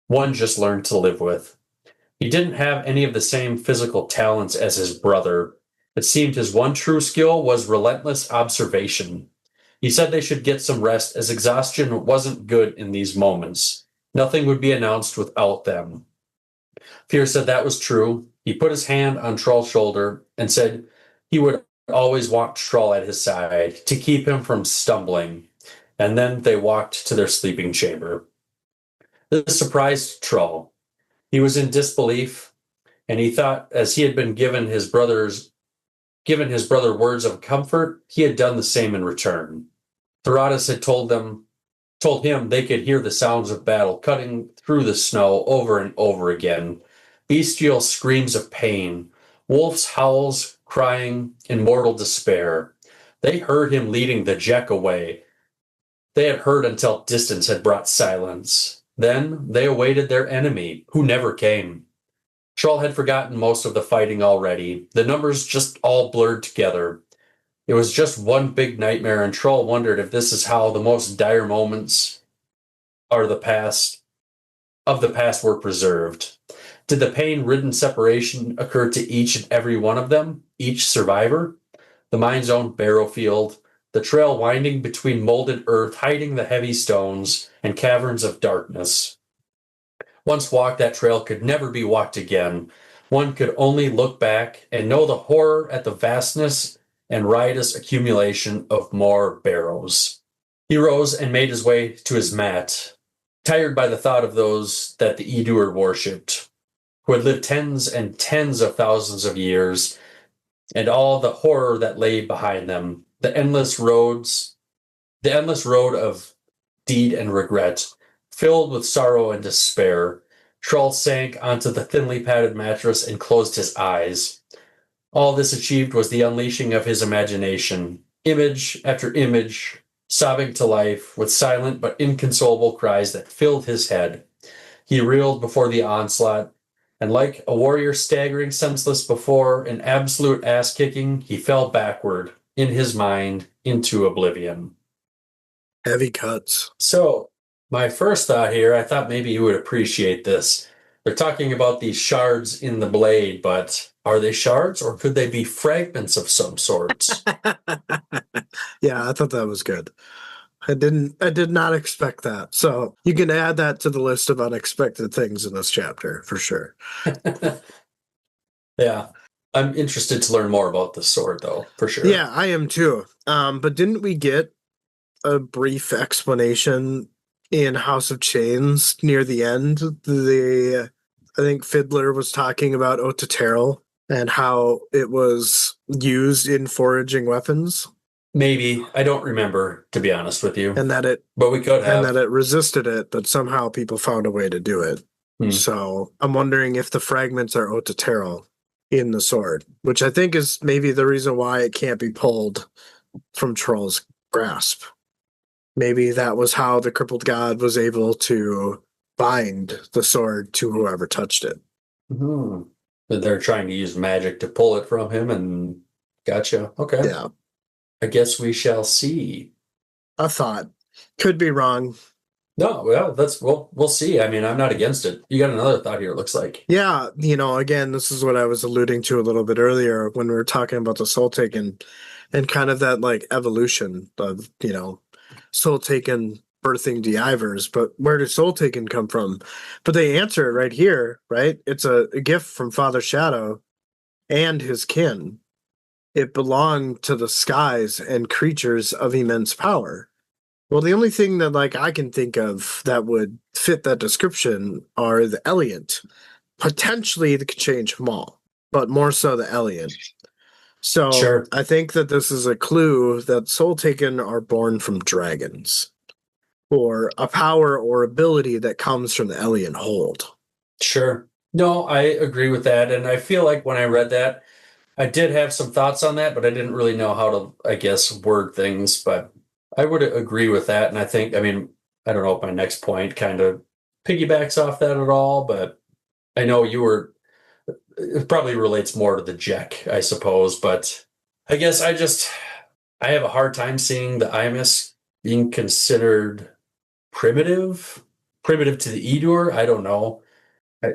one just learned to live with. He didn't have any of the same physical talents as his brother. It seemed his one true skill was relentless observation. He said they should get some rest as exhaustion wasn't good in these moments. Nothing would be announced without them. Fear said that was true. He put his hand on Troll's shoulder and said he would always want Troll at his side to keep him from stumbling. And then they walked to their sleeping chamber. This surprised Troll. He was in disbelief, and he thought as he had been given his brother words of comfort, he had done the same in return. Theratus had told him they could hear the sounds of battle cutting through the snow over and over again. Bestial screams of pain, wolves' howls crying in mortal despair. They heard him leading the Jek away. They had heard until distance had brought silence. Then they awaited their enemy, who never came. Troll had forgotten most of the fighting already. The numbers just all blurred together. It was just one big nightmare, and Troll wondered if this is how the most dire moments of the past were preserved. Did the pain-ridden separation occur to each and every one of them, each survivor? The mine's own barrow field, the trail winding between molded earth, hiding the heavy stones and caverns of darkness. Once walked, that trail could never be walked again. One could only look back and know the horror at the vastness and riotous accumulation of more barrows. He rose and made his way to his mat, tired by the thought of those that the Edur worshipped, who had lived tens and tens of thousands of years, and all the horror that lay behind them, the endless road of deed and regret, filled with sorrow and despair. Troll sank onto the thinly padded mattress and closed his eyes. All this achieved was the unleashing of his imagination, image after image, sobbing to life with silent but inconsolable cries that filled his head. He reeled before the onslaught, and like a warrior staggering senseless before an absolute ass-kicking, he fell backward, in his mind, into oblivion. Heavy cuts. So, my first thought here, I thought maybe you would appreciate this. They're talking about these shards in the blade, but are they shards or could they be fragments of some sorts? Yeah, I thought that was good. I did not expect that. So you can add that to the list of unexpected things in this chapter for sure. Yeah. I'm interested to learn more about this sword, though, for sure. Yeah, I am too. But didn't we get a brief explanation in House of Chains near the end? I think Fiddler was talking about Otaterel and how it was used in foraging weapons. Maybe. I don't remember, to be honest with you. And that it But we could have. and that it resisted it, but somehow people found a way to do it. So I'm wondering if the fragments are Otaterel in the sword, which I think is maybe the reason why it can't be pulled from Troll's grasp. Maybe that was how the crippled god was able to bind the sword to whoever touched it. Mm-hmm. They're trying to use magic to pull it from him, and gotcha. Okay. Yeah. I guess we shall see. A thought. Could be wrong. No, well, we'll see. I mean, I'm not against it. You got another thought here, it looks like. Yeah, again, this is what I was alluding to a little bit earlier when we were talking about the Soul Taken and kind of that like evolution of, Soul Taken birthing Divers, but where did Soul Taken come from? But they answer it right here, right? It's a gift from Father Shadow and his kin. It belonged to the skies and creatures of immense power. Well, the only thing that I can think of that would fit that description are the Elliot. Potentially the change from all, but more so the Elliot. So Sure. I think that this is a clue that Soul Taken are born from dragons, or a power or ability that comes from the Elliot hold. Sure. No, I agree with that. And I feel like when I read that, I did have some thoughts on that, but I didn't really know how to, I guess, word things. But I would agree with that. And I think, I don't know if my next point kind of piggybacks off that at all, but I know it probably relates more to the Jack, I suppose. But I guess I have a hard time seeing the Imus being considered primitive to the Edur. I don't know.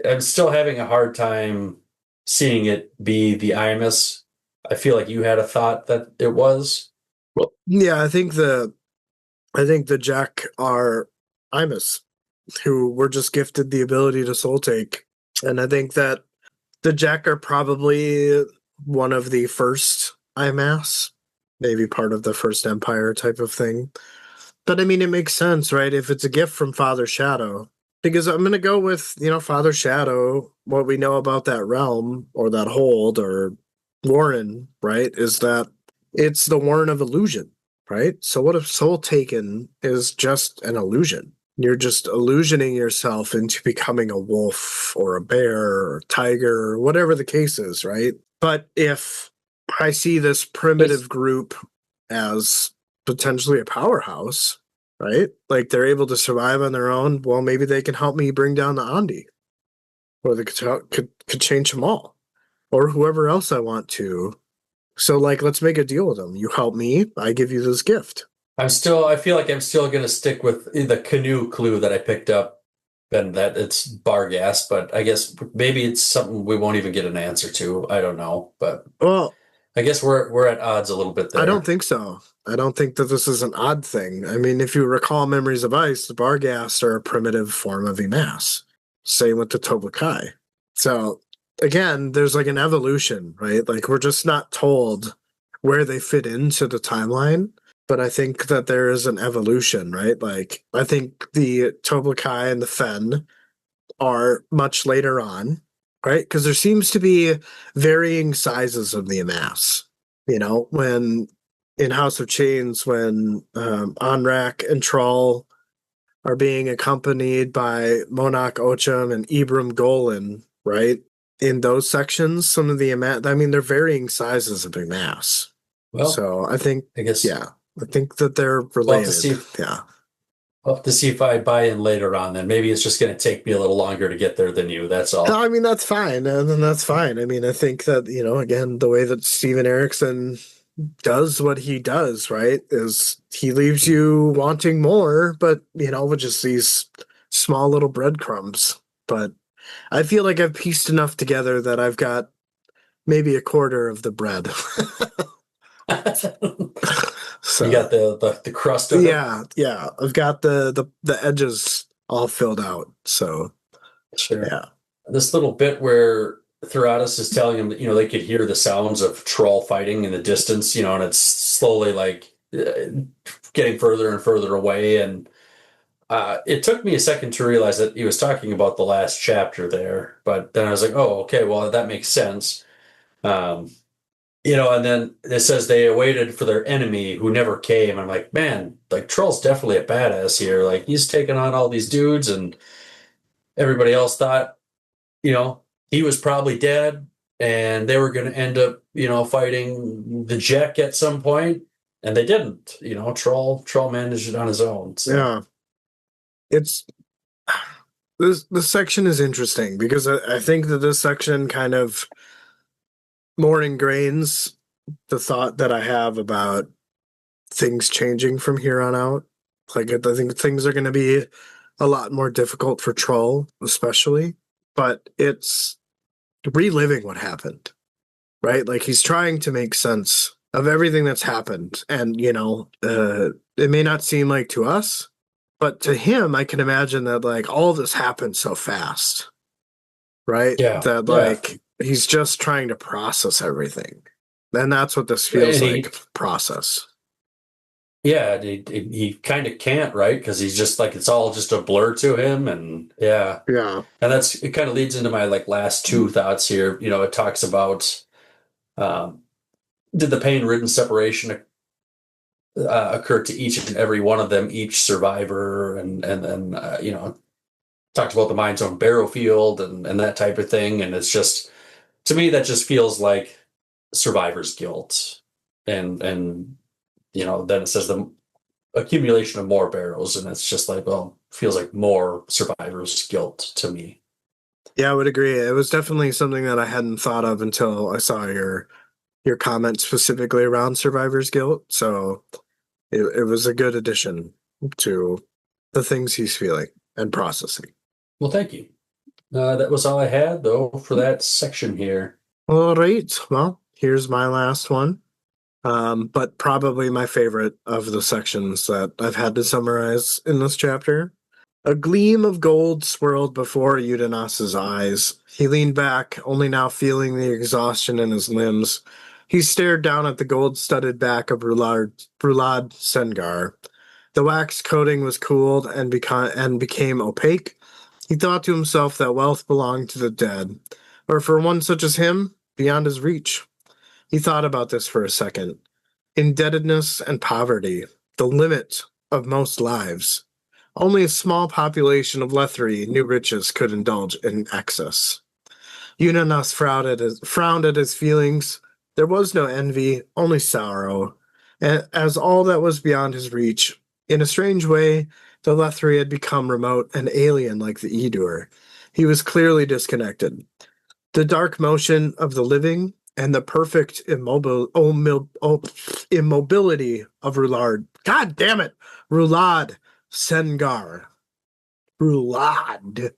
I'm still having a hard time seeing it be the Imus. I feel like you had a thought that it was. Well, yeah, I think the Jack are Imus, who were just gifted the ability to soul take, and I think that the Jack are probably one of the first IMAS, maybe part of the first Empire type of thing. But it makes sense, right? If it's a gift from Father Shadow, because I'm going to go with, Father Shadow, what we know about that realm or that hold or Warren, right, is that it's the Warren of illusion, right? So what if Soul Taken is just an illusion? You're just illusioning yourself into becoming a wolf or a bear or a tiger or whatever the case is, right? But if I see this primitive group as potentially a powerhouse, right? Like they're able to survive on their own, well, maybe they can help me bring down the Andi. Or they could change them all. Or whoever else I want to. So let's make a deal with them. You help me, I give you this gift. I feel like I'm still going to stick with the canoe clue that I picked up, and that it's Barghast, but I guess maybe it's something we won't even get an answer to. I don't know, but well, I guess we're at odds a little bit there. I don't think so. I don't think that this is an odd thing. If you recall Memories of Ice, the Barghast are a primitive form of Emas. Same with the Toblakai. So again, there's an evolution, right? We're just not told where they fit into the timeline. But I think that there is an evolution, right? I think the Toblakai and the Fen are much later on, right? Because there seems to be varying sizes of the Emas. When in House of Chains, when Anrak and Troll are being accompanied by Monarch Ocham and Ibram Golan, right? In those sections, some of the Emas, they're varying sizes of Emas. Well, so I guess, yeah. I think that they're related. We'll have to see. Yeah. I'll have to see if I buy in later on. Then maybe it's just going to take me a little longer to get there than you. That's all. I mean, that's fine. And then that's fine. I mean, I think that, again, the way that Steven Erickson does what he does, right, is he leaves you wanting more, but, with just these small little breadcrumbs. But I feel like I've pieced enough together that I've got maybe a quarter of the bread. So, You got the crust of it. yeah. I've got the edges all filled out. So, Sure. yeah. This little bit where Theratus is telling him that, they could hear the sounds of troll fighting in the distance, and it's slowly like getting further and further away. And it took me a second to realize that he was talking about the last chapter there. But then I was like, oh, okay, well, that makes sense. And then it says they awaited for their enemy who never came. I'm like, man, like Troll's definitely a badass here. Like he's taking on all these dudes, and everybody else thought, he was probably dead, and they were going to end up, fighting the Jack at some point, and they didn't. Troll managed it on his own. So. Yeah, it's this section is interesting because I think that this section kind of more ingrains the thought that I have about things changing from here on out. Like I think things are going to be a lot more difficult for Troll, especially, but it's reliving what happened, right? Like he's trying to make sense of everything that's happened. And, it may not seem like to us, but to him, I can imagine that like all this happened so fast, right? Yeah. That like he's just trying to process everything. And that's what this feels like, process. Yeah, he kind of can't, right? Because he's just like, it's all just a blur to him. And yeah. Yeah. And it kind of leads into my like last two thoughts here. It talks about, did the pain-ridden separation occur to each and every one of them, each survivor, and talks about the Mind's Own Barrow Field and that type of thing. And it's just, to me, that just feels like survivor's guilt. And then it says the accumulation of more barrows, and it's just like, well, feels like more survivor's guilt to me. Yeah, I would agree. It was definitely something that I hadn't thought of until I saw your comment specifically around survivor's guilt. So it was a good addition to the things he's feeling and processing. Well, thank you. That was all I had, though, for that section here. All right. Well, here's my last one. But probably my favorite of the sections that I've had to summarize in this chapter. A gleam of gold swirled before Undiaas's eyes. He leaned back, only now feeling the exhaustion in his limbs. He stared down at the gold-studded back of Rulad Sengar. The wax coating was cooled and became opaque. He thought to himself that wealth belonged to the dead, or for one such as him, beyond his reach. He thought about this for a second. Indebtedness and poverty, the limit of most lives. Only a small population of Lethri knew riches could indulge in excess. Undiaas frowned at his feelings. There was no envy, only sorrow. As all that was beyond his reach, in a strange way, the Lethri had become remote and alien like the Edur. He was clearly disconnected. The dark motion of the living and the perfect immobility of Rulad. God damn it! Rulad Sengar. Rulad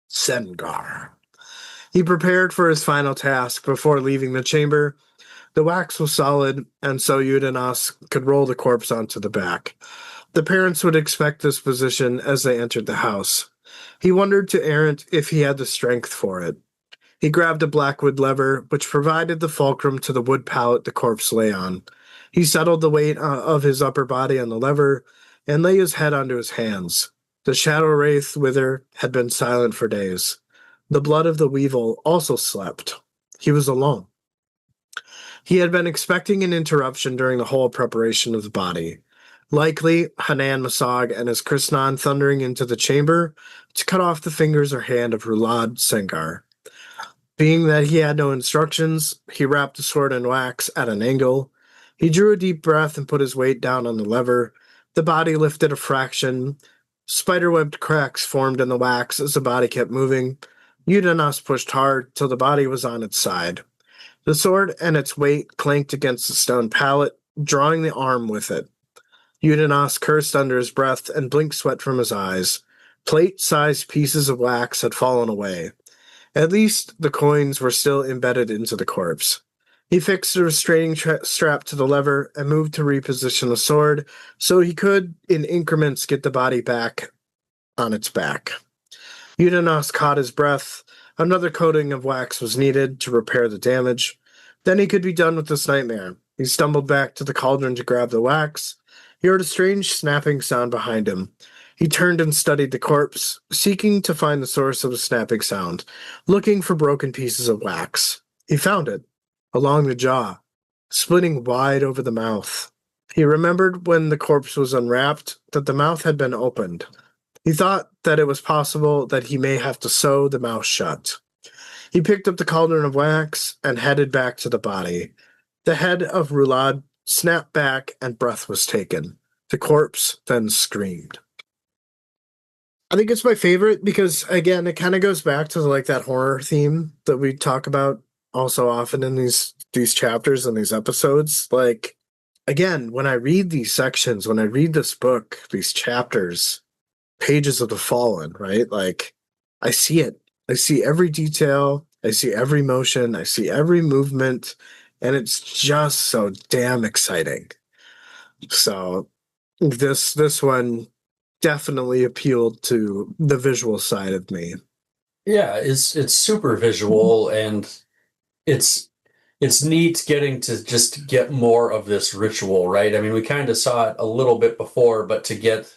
Sengar. He prepared for his final task before leaving the chamber. The wax was solid, and so Undiaas could roll the corpse onto the back. The parents would expect this position as they entered the house. He wondered to Errant if he had the strength for it. He grabbed a blackwood lever, which provided the fulcrum to the wood pallet the corpse lay on. He settled the weight of his upper body on the lever and lay his head onto his hands. The shadow wraith wither had been silent for days. The blood of the weevil also slept. He was alone. He had been expecting an interruption during the whole preparation of the body. Likely, Hannan Mosag and his Krishnan thundering into the chamber to cut off the fingers or hand of Rulad Sengar. Being that he had no instructions, he wrapped the sword in wax at an angle. He drew a deep breath and put his weight down on the lever. The body lifted a fraction, Spiderwebbed cracks formed in the wax as the body kept moving. Undiaas pushed hard till the body was on its side. The sword and its weight clanked against the stone pallet, drawing the arm with it. Undiaas cursed under his breath and blinked sweat from his eyes. Plate-sized pieces of wax had fallen away. At least the coins were still embedded into the corpse. He fixed a restraining strap to the lever and moved to reposition the sword so he could, in increments, get the body back on its back. Undiaas caught his breath. Another coating of wax was needed to repair the damage. Then he could be done with this nightmare. He stumbled back to the cauldron to grab the wax. He heard a strange snapping sound behind him. He turned and studied the corpse, seeking to find the source of the snapping sound, looking for broken pieces of wax. He found it, along the jaw, splitting wide over the mouth. He remembered when the corpse was unwrapped that the mouth had been opened. He thought that it was possible that he may have to sew the mouth shut. He picked up the cauldron of wax and headed back to the body. The head of Roulade snapped back and breath was taken. The corpse then screamed. I think it's my favorite because, again, it kind of goes back to like that horror theme that we talk about also often in these chapters and these episodes. Like, again, when I read these sections, when I read this book, these chapters, Pages of the Fallen, right? Like, I see it. I see every detail. I see every motion. I see every movement. And it's just so damn exciting. So this one definitely appealed to the visual side of me. Yeah, it's super visual, and it's neat getting to just get more of this ritual, right? I mean, we kind of saw it a little bit before, but to get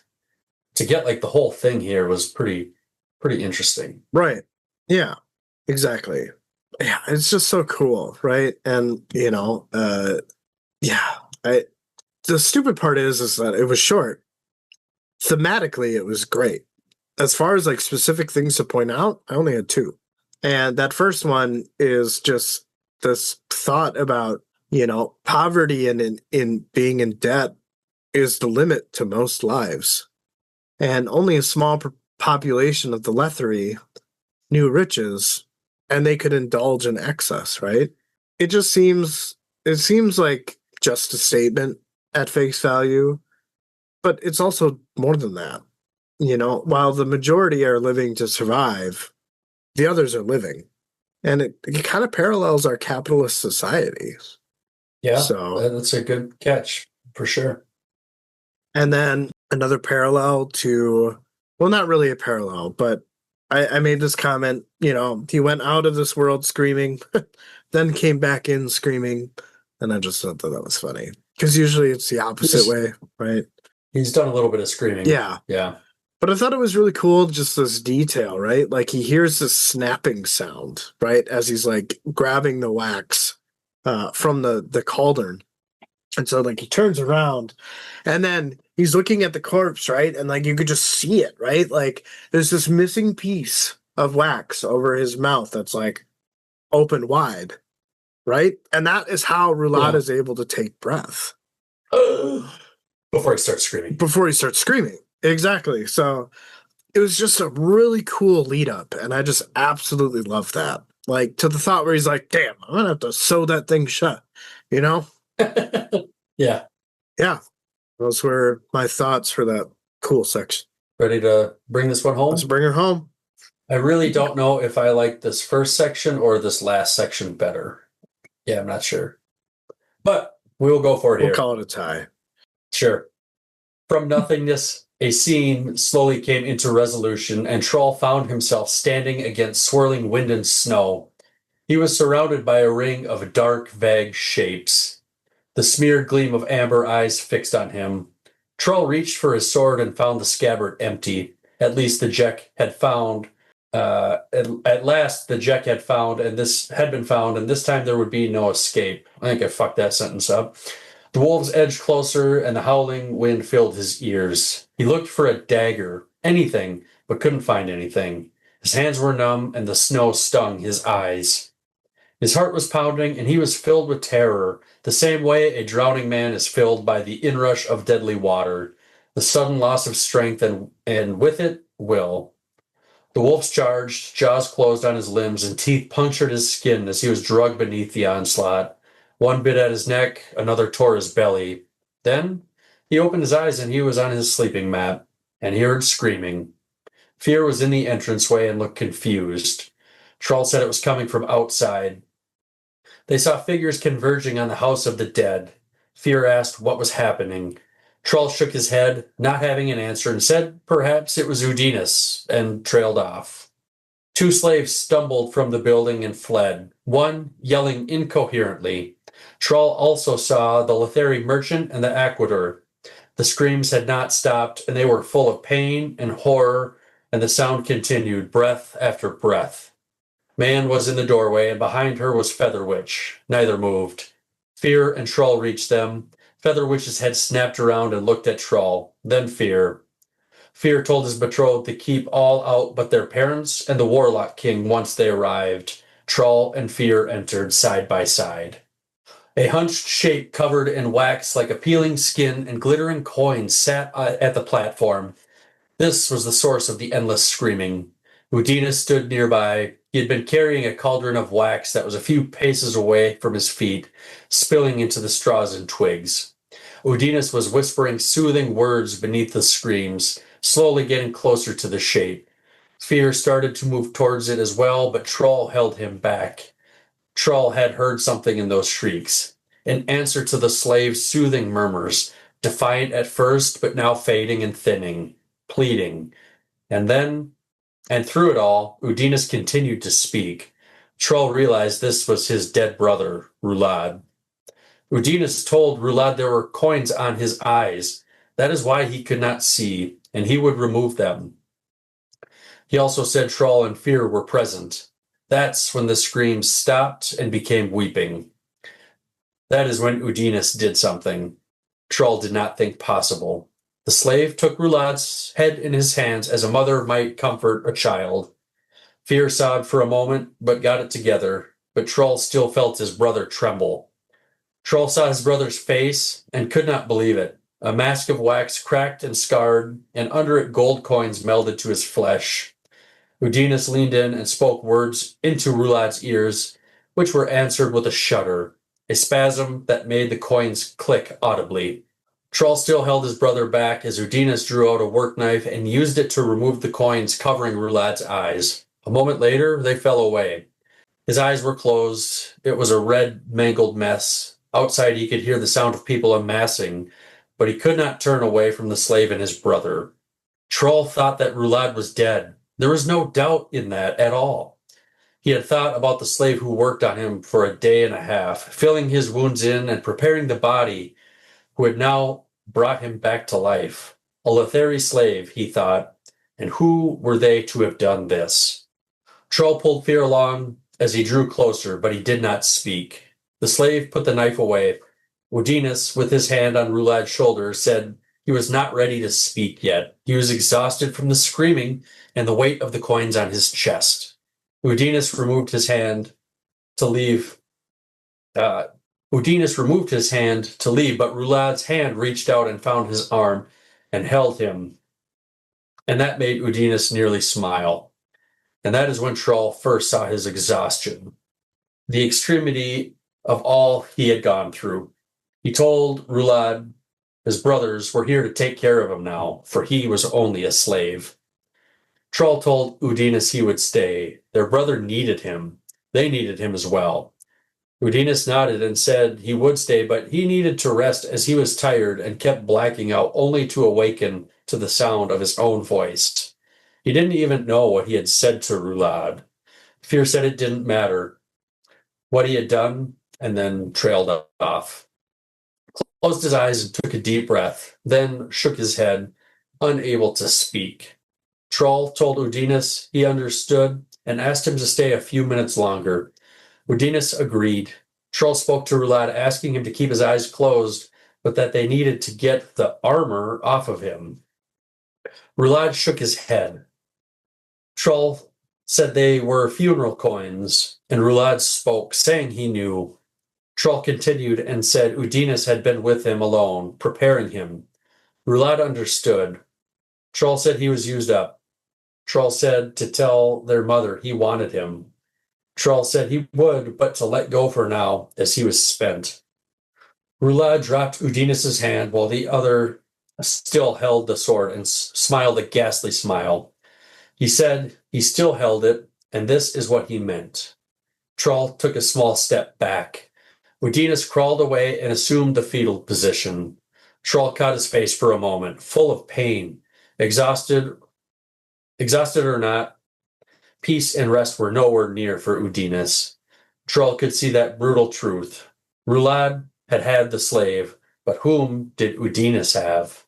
like the whole thing here was pretty interesting. Right. Yeah, exactly. Yeah, it's just so cool, right? And the stupid part is that it was short. Thematically, it was great. As far as like specific things to point out, I only had two. And that first one is just this thought about, poverty and in being in debt is the limit to most lives. And only a small population of the Lethery knew riches, and they could indulge in excess, right? It seems like just a statement at face value, but it's also more than that. While the majority are living to survive, the others are living. And it kind of parallels our capitalist society. Yeah, so that's a good catch for sure. And then another parallel to, well, not really a parallel, but I made this comment, he went out of this world screaming, then came back in screaming. And I just thought that was funny. Because usually it's the opposite way, right? He's done a little bit of screaming. Yeah. Yeah. But I thought it was really cool, just this detail, right? Like he hears this snapping sound, right? As he's like grabbing the wax from the cauldron. And so like he turns around and then he's looking at the corpse, right? And like you could just see it, right? Like there's this missing piece of wax over his mouth that's like open wide, right? And that is how Roulade is able to take breath. Before he starts screaming. Exactly. So it was just a really cool lead up. And I just absolutely love that. Like to the thought where he's like, damn, I'm going to have to sew that thing shut, Yeah. Yeah. Those were my thoughts for that cool section. Ready to bring this one home? Let's bring her home. I really don't know if I like this first section or this last section better. Yeah, I'm not sure. But we will go for it here. We'll call it a tie. Sure. From nothingness, a scene slowly came into resolution, and Troll found himself standing against swirling wind and snow. He was surrounded by a ring of dark, vague shapes. The smeared gleam of amber eyes fixed on him. Troll reached for his sword and found the scabbard empty. At least the Jack had found. At last, the Jack had found, and this had been found, and this time there would be no escape. I think I fucked that sentence up. The wolves edged closer, and the howling wind filled his ears. He looked for a dagger, anything, but couldn't find anything. His hands were numb, and the snow stung his eyes. His heart was pounding, and he was filled with terror, the same way a drowning man is filled by the inrush of deadly water. the sudden loss of strength, and with it, will. The wolves charged, jaws closed on his limbs, and teeth punctured his skin as he was dragged beneath the onslaught. One bit at his neck, another tore his belly. Then he opened his eyes and he was on his sleeping mat, and he heard screaming. Fear was in the entranceway and looked confused. Troll said it was coming from outside. They saw figures converging on the house of the dead. Fear asked what was happening. Troll shook his head, not having an answer, and said perhaps it was Undiaas, and trailed off. Two slaves stumbled from the building and fled, one yelling incoherently. Troll also saw the Letheri merchant and the Aquator. The screams had not stopped, and they were full of pain and horror, and the sound continued, breath after breath. Man was in the doorway, and behind her was Featherwitch. Neither moved. Fear and Troll reached them. Featherwitch's head snapped around and looked at Troll, then Fear. Fear told his betrothed to keep all out but their parents and the Warlock King once they arrived. Troll and Fear entered side by side. A hunched shape covered in wax like a peeling skin and glittering coins sat at the platform. This was the source of the endless screaming. Undiaas stood nearby. He had been carrying a cauldron of wax that was a few paces away from his feet, spilling into the straws and twigs. Undiaas was whispering soothing words beneath the screams, slowly getting closer to the shape. Fear started to move towards it as well, but Troll held him back. Troll had heard something in those shrieks, an answer to the slave's soothing murmurs, defiant at first, but now fading and thinning, pleading. And through it all, Undiaas continued to speak. Troll realized this was his dead brother, Rulad. Undiaas told Rulad there were coins on his eyes. That is why he could not see, and he would remove them. He also said Troll and Fear were present. That's when the screams stopped and became weeping. That is when Undiaas did something Troll did not think possible. The slave took Rulad's head in his hands as a mother might comfort a child. Fear sobbed for a moment, but got it together, but Troll still felt his brother tremble. Troll saw his brother's face and could not believe it. A mask of wax cracked and scarred, and under it gold coins melded to his flesh. Undiaas leaned in and spoke words into Rulad's ears, which were answered with a shudder, a spasm that made the coins click audibly. Troll still held his brother back as Undiaas drew out a work knife and used it to remove the coins covering Rulad's eyes. A moment later, they fell away. His eyes were closed. It was a red, mangled mess. Outside, he could hear the sound of people amassing, but he could not turn away from the slave and his brother. Troll thought that Rulad was dead. There was no doubt in that at all. He had thought about the slave who worked on him for a day and a half, filling his wounds in and preparing the body who had now brought him back to life. A Letheri slave, he thought, and who were they to have done this? Troll pulled Fear along as he drew closer, but he did not speak. The slave put the knife away. Undiaas, with his hand on Rulad's shoulder, said he was not ready to speak yet. He was exhausted from the screaming and the weight of the coins on his chest. Undiaas removed his hand to leave. Undiaas removed his hand to leave, but Rulad's hand reached out and found his arm and held him. And that made Undiaas nearly smile. And that is when Troll first saw his exhaustion, the extremity of all he had gone through. He told Rulad his brothers were here to take care of him now, for he was only a slave. Troll told Undiaas he would stay. Their brother needed him. They needed him as well. Undiaas nodded and said he would stay, but he needed to rest as he was tired and kept blacking out only to awaken to the sound of his own voice. He didn't even know what he had said to Rulad. Fear said it didn't matter what he had done, and then trailed off. Closed his eyes and took a deep breath, then shook his head, unable to speak. Troll told Undiaas he understood and asked him to stay a few minutes longer. Undiaas agreed. Troll spoke to Rulad, asking him to keep his eyes closed, but that they needed to get the armor off of him. Rulad shook his head. Troll said they were funeral coins, and Rulad spoke, saying he knew. Troll continued and said Undiaas had been with him alone, preparing him. Roulade understood. Troll said he was used up. Troll said to tell their mother he wanted him. Troll said he would, but to let go for now, as he was spent. Roulade dropped Undiaas's hand while the other still held the sword and smiled a ghastly smile. He said he still held it, and this is what he meant. Troll took a small step back. Undiaas crawled away and assumed the fetal position. Troll caught his face for a moment, full of pain. Exhausted or not, peace and rest were nowhere near for Undiaas. Troll could see that brutal truth. Roulade had had the slave, but whom did Undiaas have?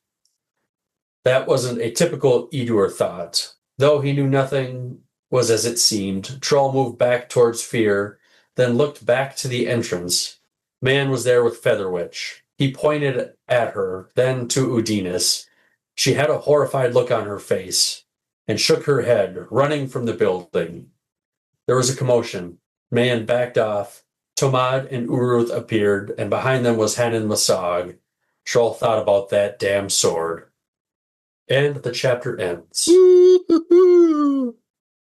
That wasn't a typical Edur thought. Though he knew nothing was as it seemed, Troll moved back towards Fear, then looked back to the entrance. Man was there with Featherwitch. He pointed at her, then to Undiaas. She had a horrified look on her face and shook her head, running from the building. There was a commotion. Man backed off. Tomad and Uruth appeared, and behind them was Hannan Mosag. Troll thought about that damn sword. And the chapter ends.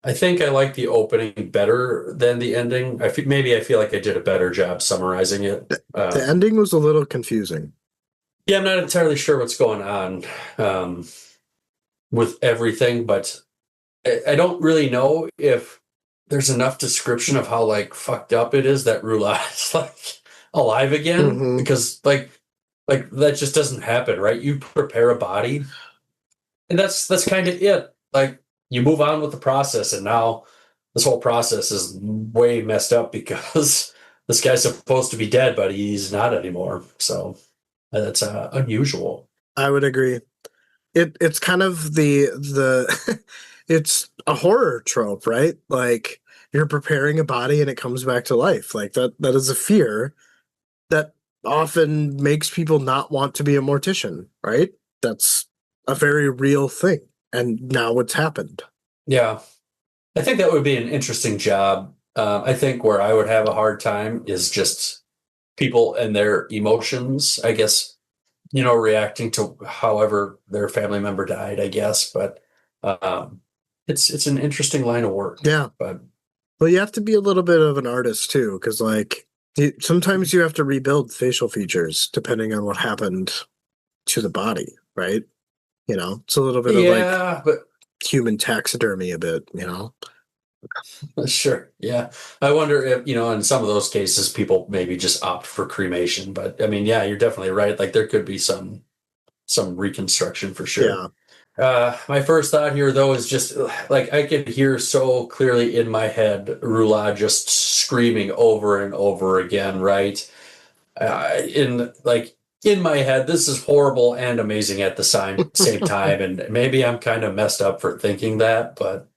I think I like the opening better than the ending. Maybe I feel like I did a better job summarizing it. The ending was a little confusing. Yeah, I'm not entirely sure what's going on with everything, but I don't really know if there's enough description of how like fucked up it is that Roulade is like alive again, because like that just doesn't happen, right? You prepare a body, and that's kind of it. Like you move on with the process, and now this whole process is way messed up because this guy's supposed to be dead, but he's not anymore. So that's unusual. I would agree. It's kind of the it's a horror trope, right? Like you're preparing a body and it comes back to life. Like that is a fear that often makes people not want to be a mortician, right? That's a very real thing. And now it's happened. Yeah. I think that would be an interesting job. I think where I would have a hard time is just people and their emotions, I guess, reacting to however their family member died, I guess. But it's an interesting line of work. Yeah. But well, you have to be a little bit of an artist too, because like sometimes you have to rebuild facial features depending on what happened to the body, right? It's a little bit of like but human taxidermy a bit, Sure. Yeah. I wonder if, in some of those cases, people maybe just opt for cremation. But I mean, yeah, you're definitely right. Like there could be some reconstruction for sure. Yeah. My first thought here, though, is just like I could hear so clearly in my head Roulade just screaming over and over again, right? In my head, this is horrible and amazing at the same time. And maybe I'm kind of messed up for thinking that, but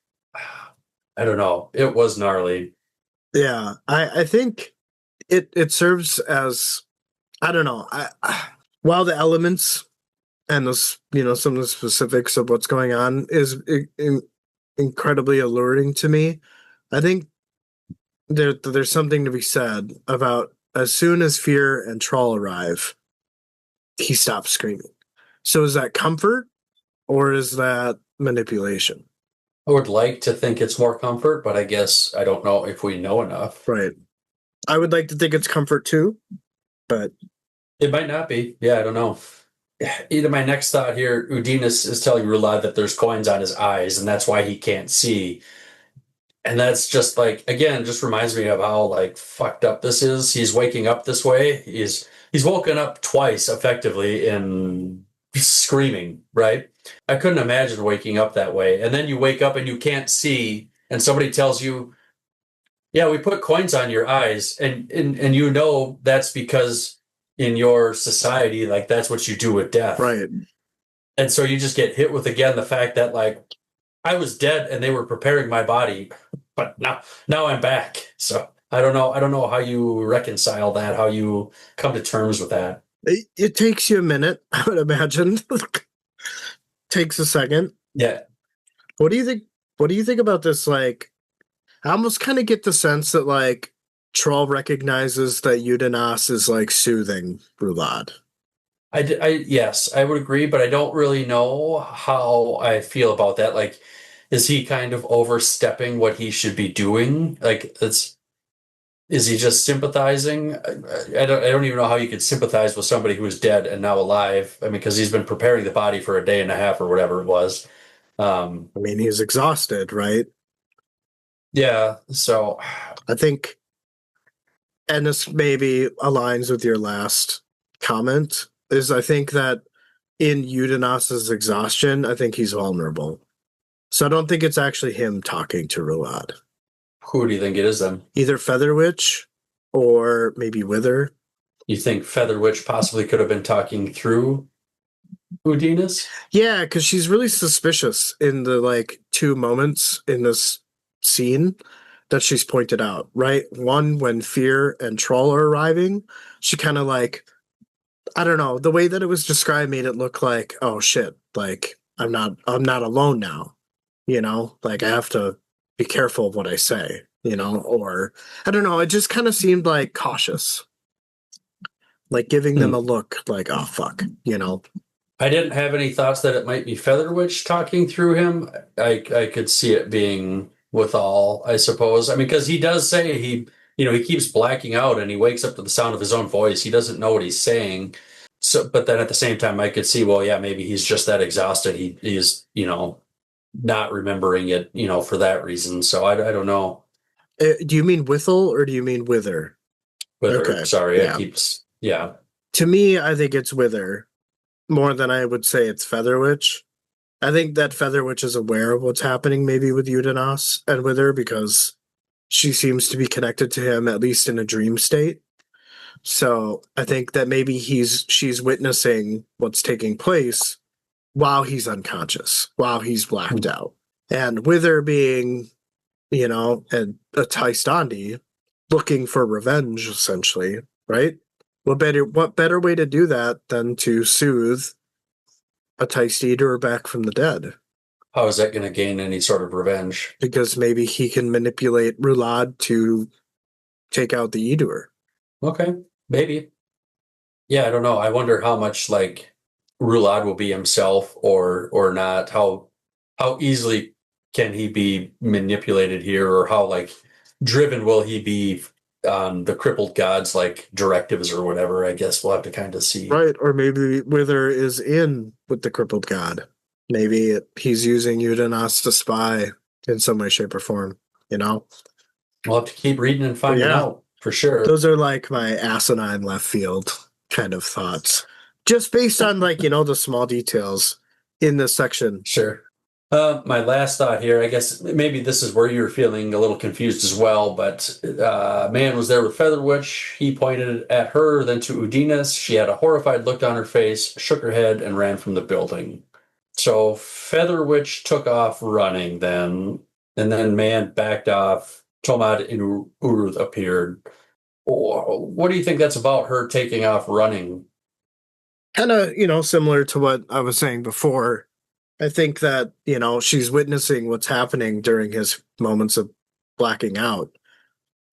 I don't know. It was gnarly. Yeah, I think it serves as, I don't know. While the elements and those some of the specifics of what's going on is incredibly alluring to me, I think there's something to be said about as soon as Fear and Troll arrive, he stops screaming. So is that comfort or is that manipulation? I would like to think it's more comfort, but I guess I don't know if we know enough. Right. I would like to think it's comfort too, but it might not be. Yeah, I don't know. Either my next thought here, Undiaas is telling Roulade that there's coins on his eyes, and that's why he can't see. And that's just like, again, just reminds me of how like fucked up this is. He's waking up this way. He's woken up twice effectively in screaming, right? I couldn't imagine waking up that way. And then you wake up and you can't see, and somebody tells you, yeah, we put coins on your eyes, and that's because in your society, like that's what you do with death. Right. And so you just get hit with again the fact that like I was dead and they were preparing my body, but now I'm back. So I don't know how you reconcile that, how you come to terms with that. It takes you a minute, I would imagine. Takes a second. Yeah. What do you think? What do you think about this? Like, I almost kind of get the sense that like Troll recognizes that Undiaas is like soothing Roulade. Yes, I would agree, but I don't really know how I feel about that. Like, is he kind of overstepping what he should be doing? Like, is he just sympathizing? I don't even know how you could sympathize with somebody who is dead and now alive. I mean, because he's been preparing the body for a day and a half or whatever it was. I mean, he's exhausted, right? Yeah, so I think, and this maybe aligns with your last comment, is I think that in Undiaas's exhaustion, I think he's vulnerable. So I don't think it's actually him talking to Ruad. who do you think it is then? Either Featherwitch or maybe Wither. You think Featherwitch possibly could have been talking through Undiaas? Yeah, because she's really suspicious in the like 2 moments in this scene that she's pointed out, right? One, when Fear and Troll are arriving, she kind of like, I don't know, the way that it was described made it look like, oh shit, like I'm not alone now. Like I have to be careful of what I say, or I don't know, it just kind of seemed like cautious. Like giving them a look like, oh fuck. I didn't have any thoughts that it might be Featherwitch talking through him. I could see it being Withal, I suppose. I mean, because he does say he keeps blacking out and he wakes up to the sound of his own voice. He doesn't know what he's saying. So, but then at the same time, I could see, well, yeah, maybe he's just that exhausted. He's not remembering it, for that reason. So I don't know. Do you mean Withal or do you mean Wither? Whether, sorry, yeah. Yeah. To me, I think it's Wither more than I would say it's Featherwitch. I think that Featherwitch is aware of what's happening maybe with Undiaas and Wither because she seems to be connected to him at least in a dream state. So I think that maybe she's witnessing what's taking place while he's unconscious, while he's blacked out. And Wither being, a Tiste looking for revenge, essentially, right? What better way to do that than to soothe a Tiste Edur back from the dead? How is that going to gain any sort of revenge? Because maybe he can manipulate Rulad to take out the Edur. Okay, maybe. Yeah, I don't know. I wonder how much like Rulad will be himself or not. How easily can he be manipulated here, or how like driven will he be on the crippled gods like directives or whatever? I guess we'll have to kind of see. Right, or maybe Wither is in with the crippled god. Maybe he's using Undiaas to spy in some way, shape, or form. We'll have to keep reading and finding out for sure. Those are like my asinine left field kind of thoughts, just based on like the small details in this section. Sure. My last thought here, I guess maybe this is where you're feeling a little confused as well, but man was there with Featherwitch. He pointed at her, then to Undiaas. She had a horrified look on her face, shook her head, and ran from the building. So Featherwitch took off running then, and then man backed off. Tomad and Uruth appeared. What do you think that's about, her taking off running? Kind of, similar to what I was saying before. I think that, she's witnessing what's happening during his moments of blacking out.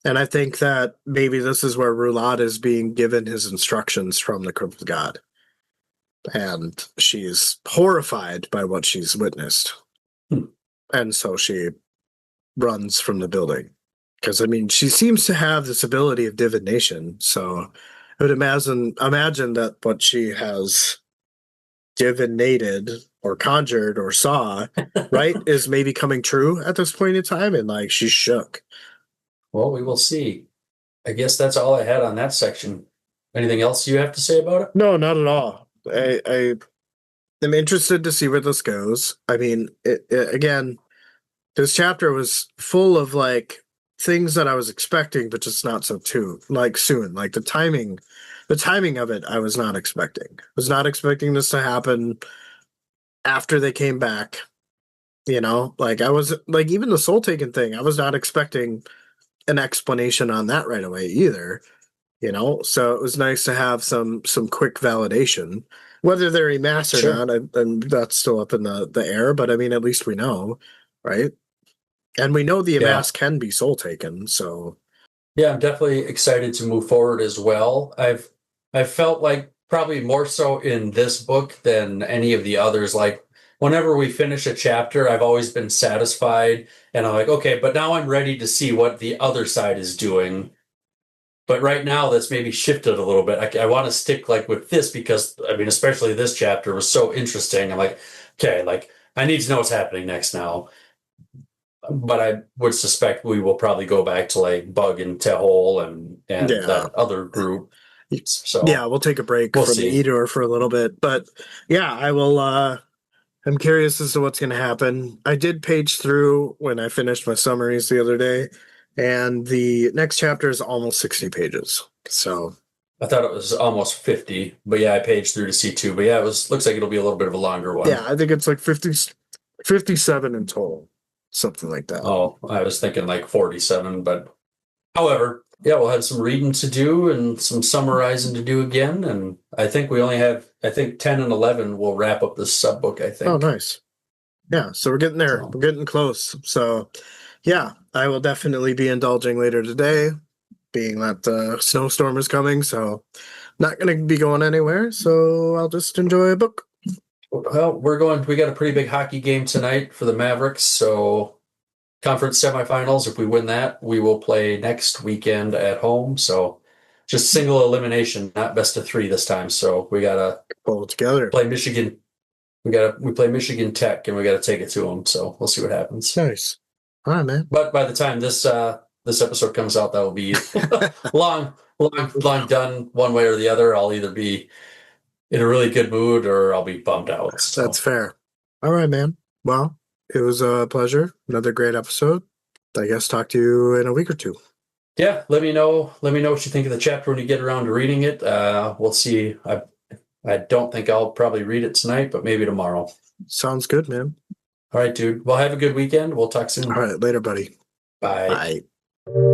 And I think that maybe this is where Rulad is being given his instructions from the crippled god. And she's horrified by what she's witnessed. And so she runs from the building. Because, I mean, she seems to have this ability of divination. So I would imagine that what she has divinated or conjured or saw, right, is maybe coming true at this point in time. And, like, she's shook. Well, we will see. I guess that's all I had on that section. Anything else you have to say about it? No, not at all. I am interested to see where this goes. I mean, again, this chapter was full of like things that I was expecting, but just not so soon. Like the timing of it, I was not expecting. I was not expecting this to happen after they came back. Like I was like even the soul taken thing, I was not expecting an explanation on that right away either. So it was nice to have some quick validation, whether they're emass or not, and that's still up in the air. But I mean, at least we know, right? And we know the emass can be soul taken. So yeah, I'm definitely excited to move forward as well. I've felt like probably more so in this book than any of the others. Like whenever we finish a chapter, I've always been satisfied, and I'm like, okay, but now I'm ready to see what the other side is doing. But right now, that's maybe shifted a little bit. I want to stick like with this because I mean, especially this chapter was so interesting. I'm like, okay, like I need to know what's happening next now. But I would suspect we will probably go back to like Bug and Tehol and Yeah. that other group. So Yeah, we'll take a break We'll from see. Edur for a little bit. But yeah, I will I'm curious as to what's gonna happen. I did page through when I finished my summaries the other day, and the next chapter is almost 60 pages. So I thought it was almost 50, but yeah, I paged through to see two. But yeah, looks like it'll be a little bit of a longer one. yeah, I think it's like 57 in total. Something like that. Oh, I was thinking like 47, but however, yeah, we'll have some reading to do and some summarizing to do again. And I think we only have, 10 and 11 will wrap up this sub book, I think. Oh, nice. Yeah, so we're getting there. So- We're getting close. So, yeah, I will definitely be indulging later today, being that the snowstorm is coming. So, not going to be going anywhere. So, I'll just enjoy a book. Well, we got a pretty big hockey game tonight for the Mavericks. So, conference semifinals, if we win that, we will play next weekend at home. So, just single elimination, not best of 3 this time. So, we got to Pull it together. play Michigan. We play Michigan Tech, and we got to take it to them. So, we'll see what happens. Nice. All right, man. But by the time this episode comes out, that will be long done one way or the other. I'll either be in a really good mood or I'll be bummed out. So. That's fair. All right, man. Well, it was a pleasure. Another great episode. I guess talk to you in a week or two. Yeah, let me know what you think of the chapter when you get around to reading it. We'll see. I don't think I'll probably read it tonight, but maybe tomorrow. Sounds good, man. All right, dude. Well, have a good weekend. We'll talk soon. All right, later, buddy. Bye. Bye.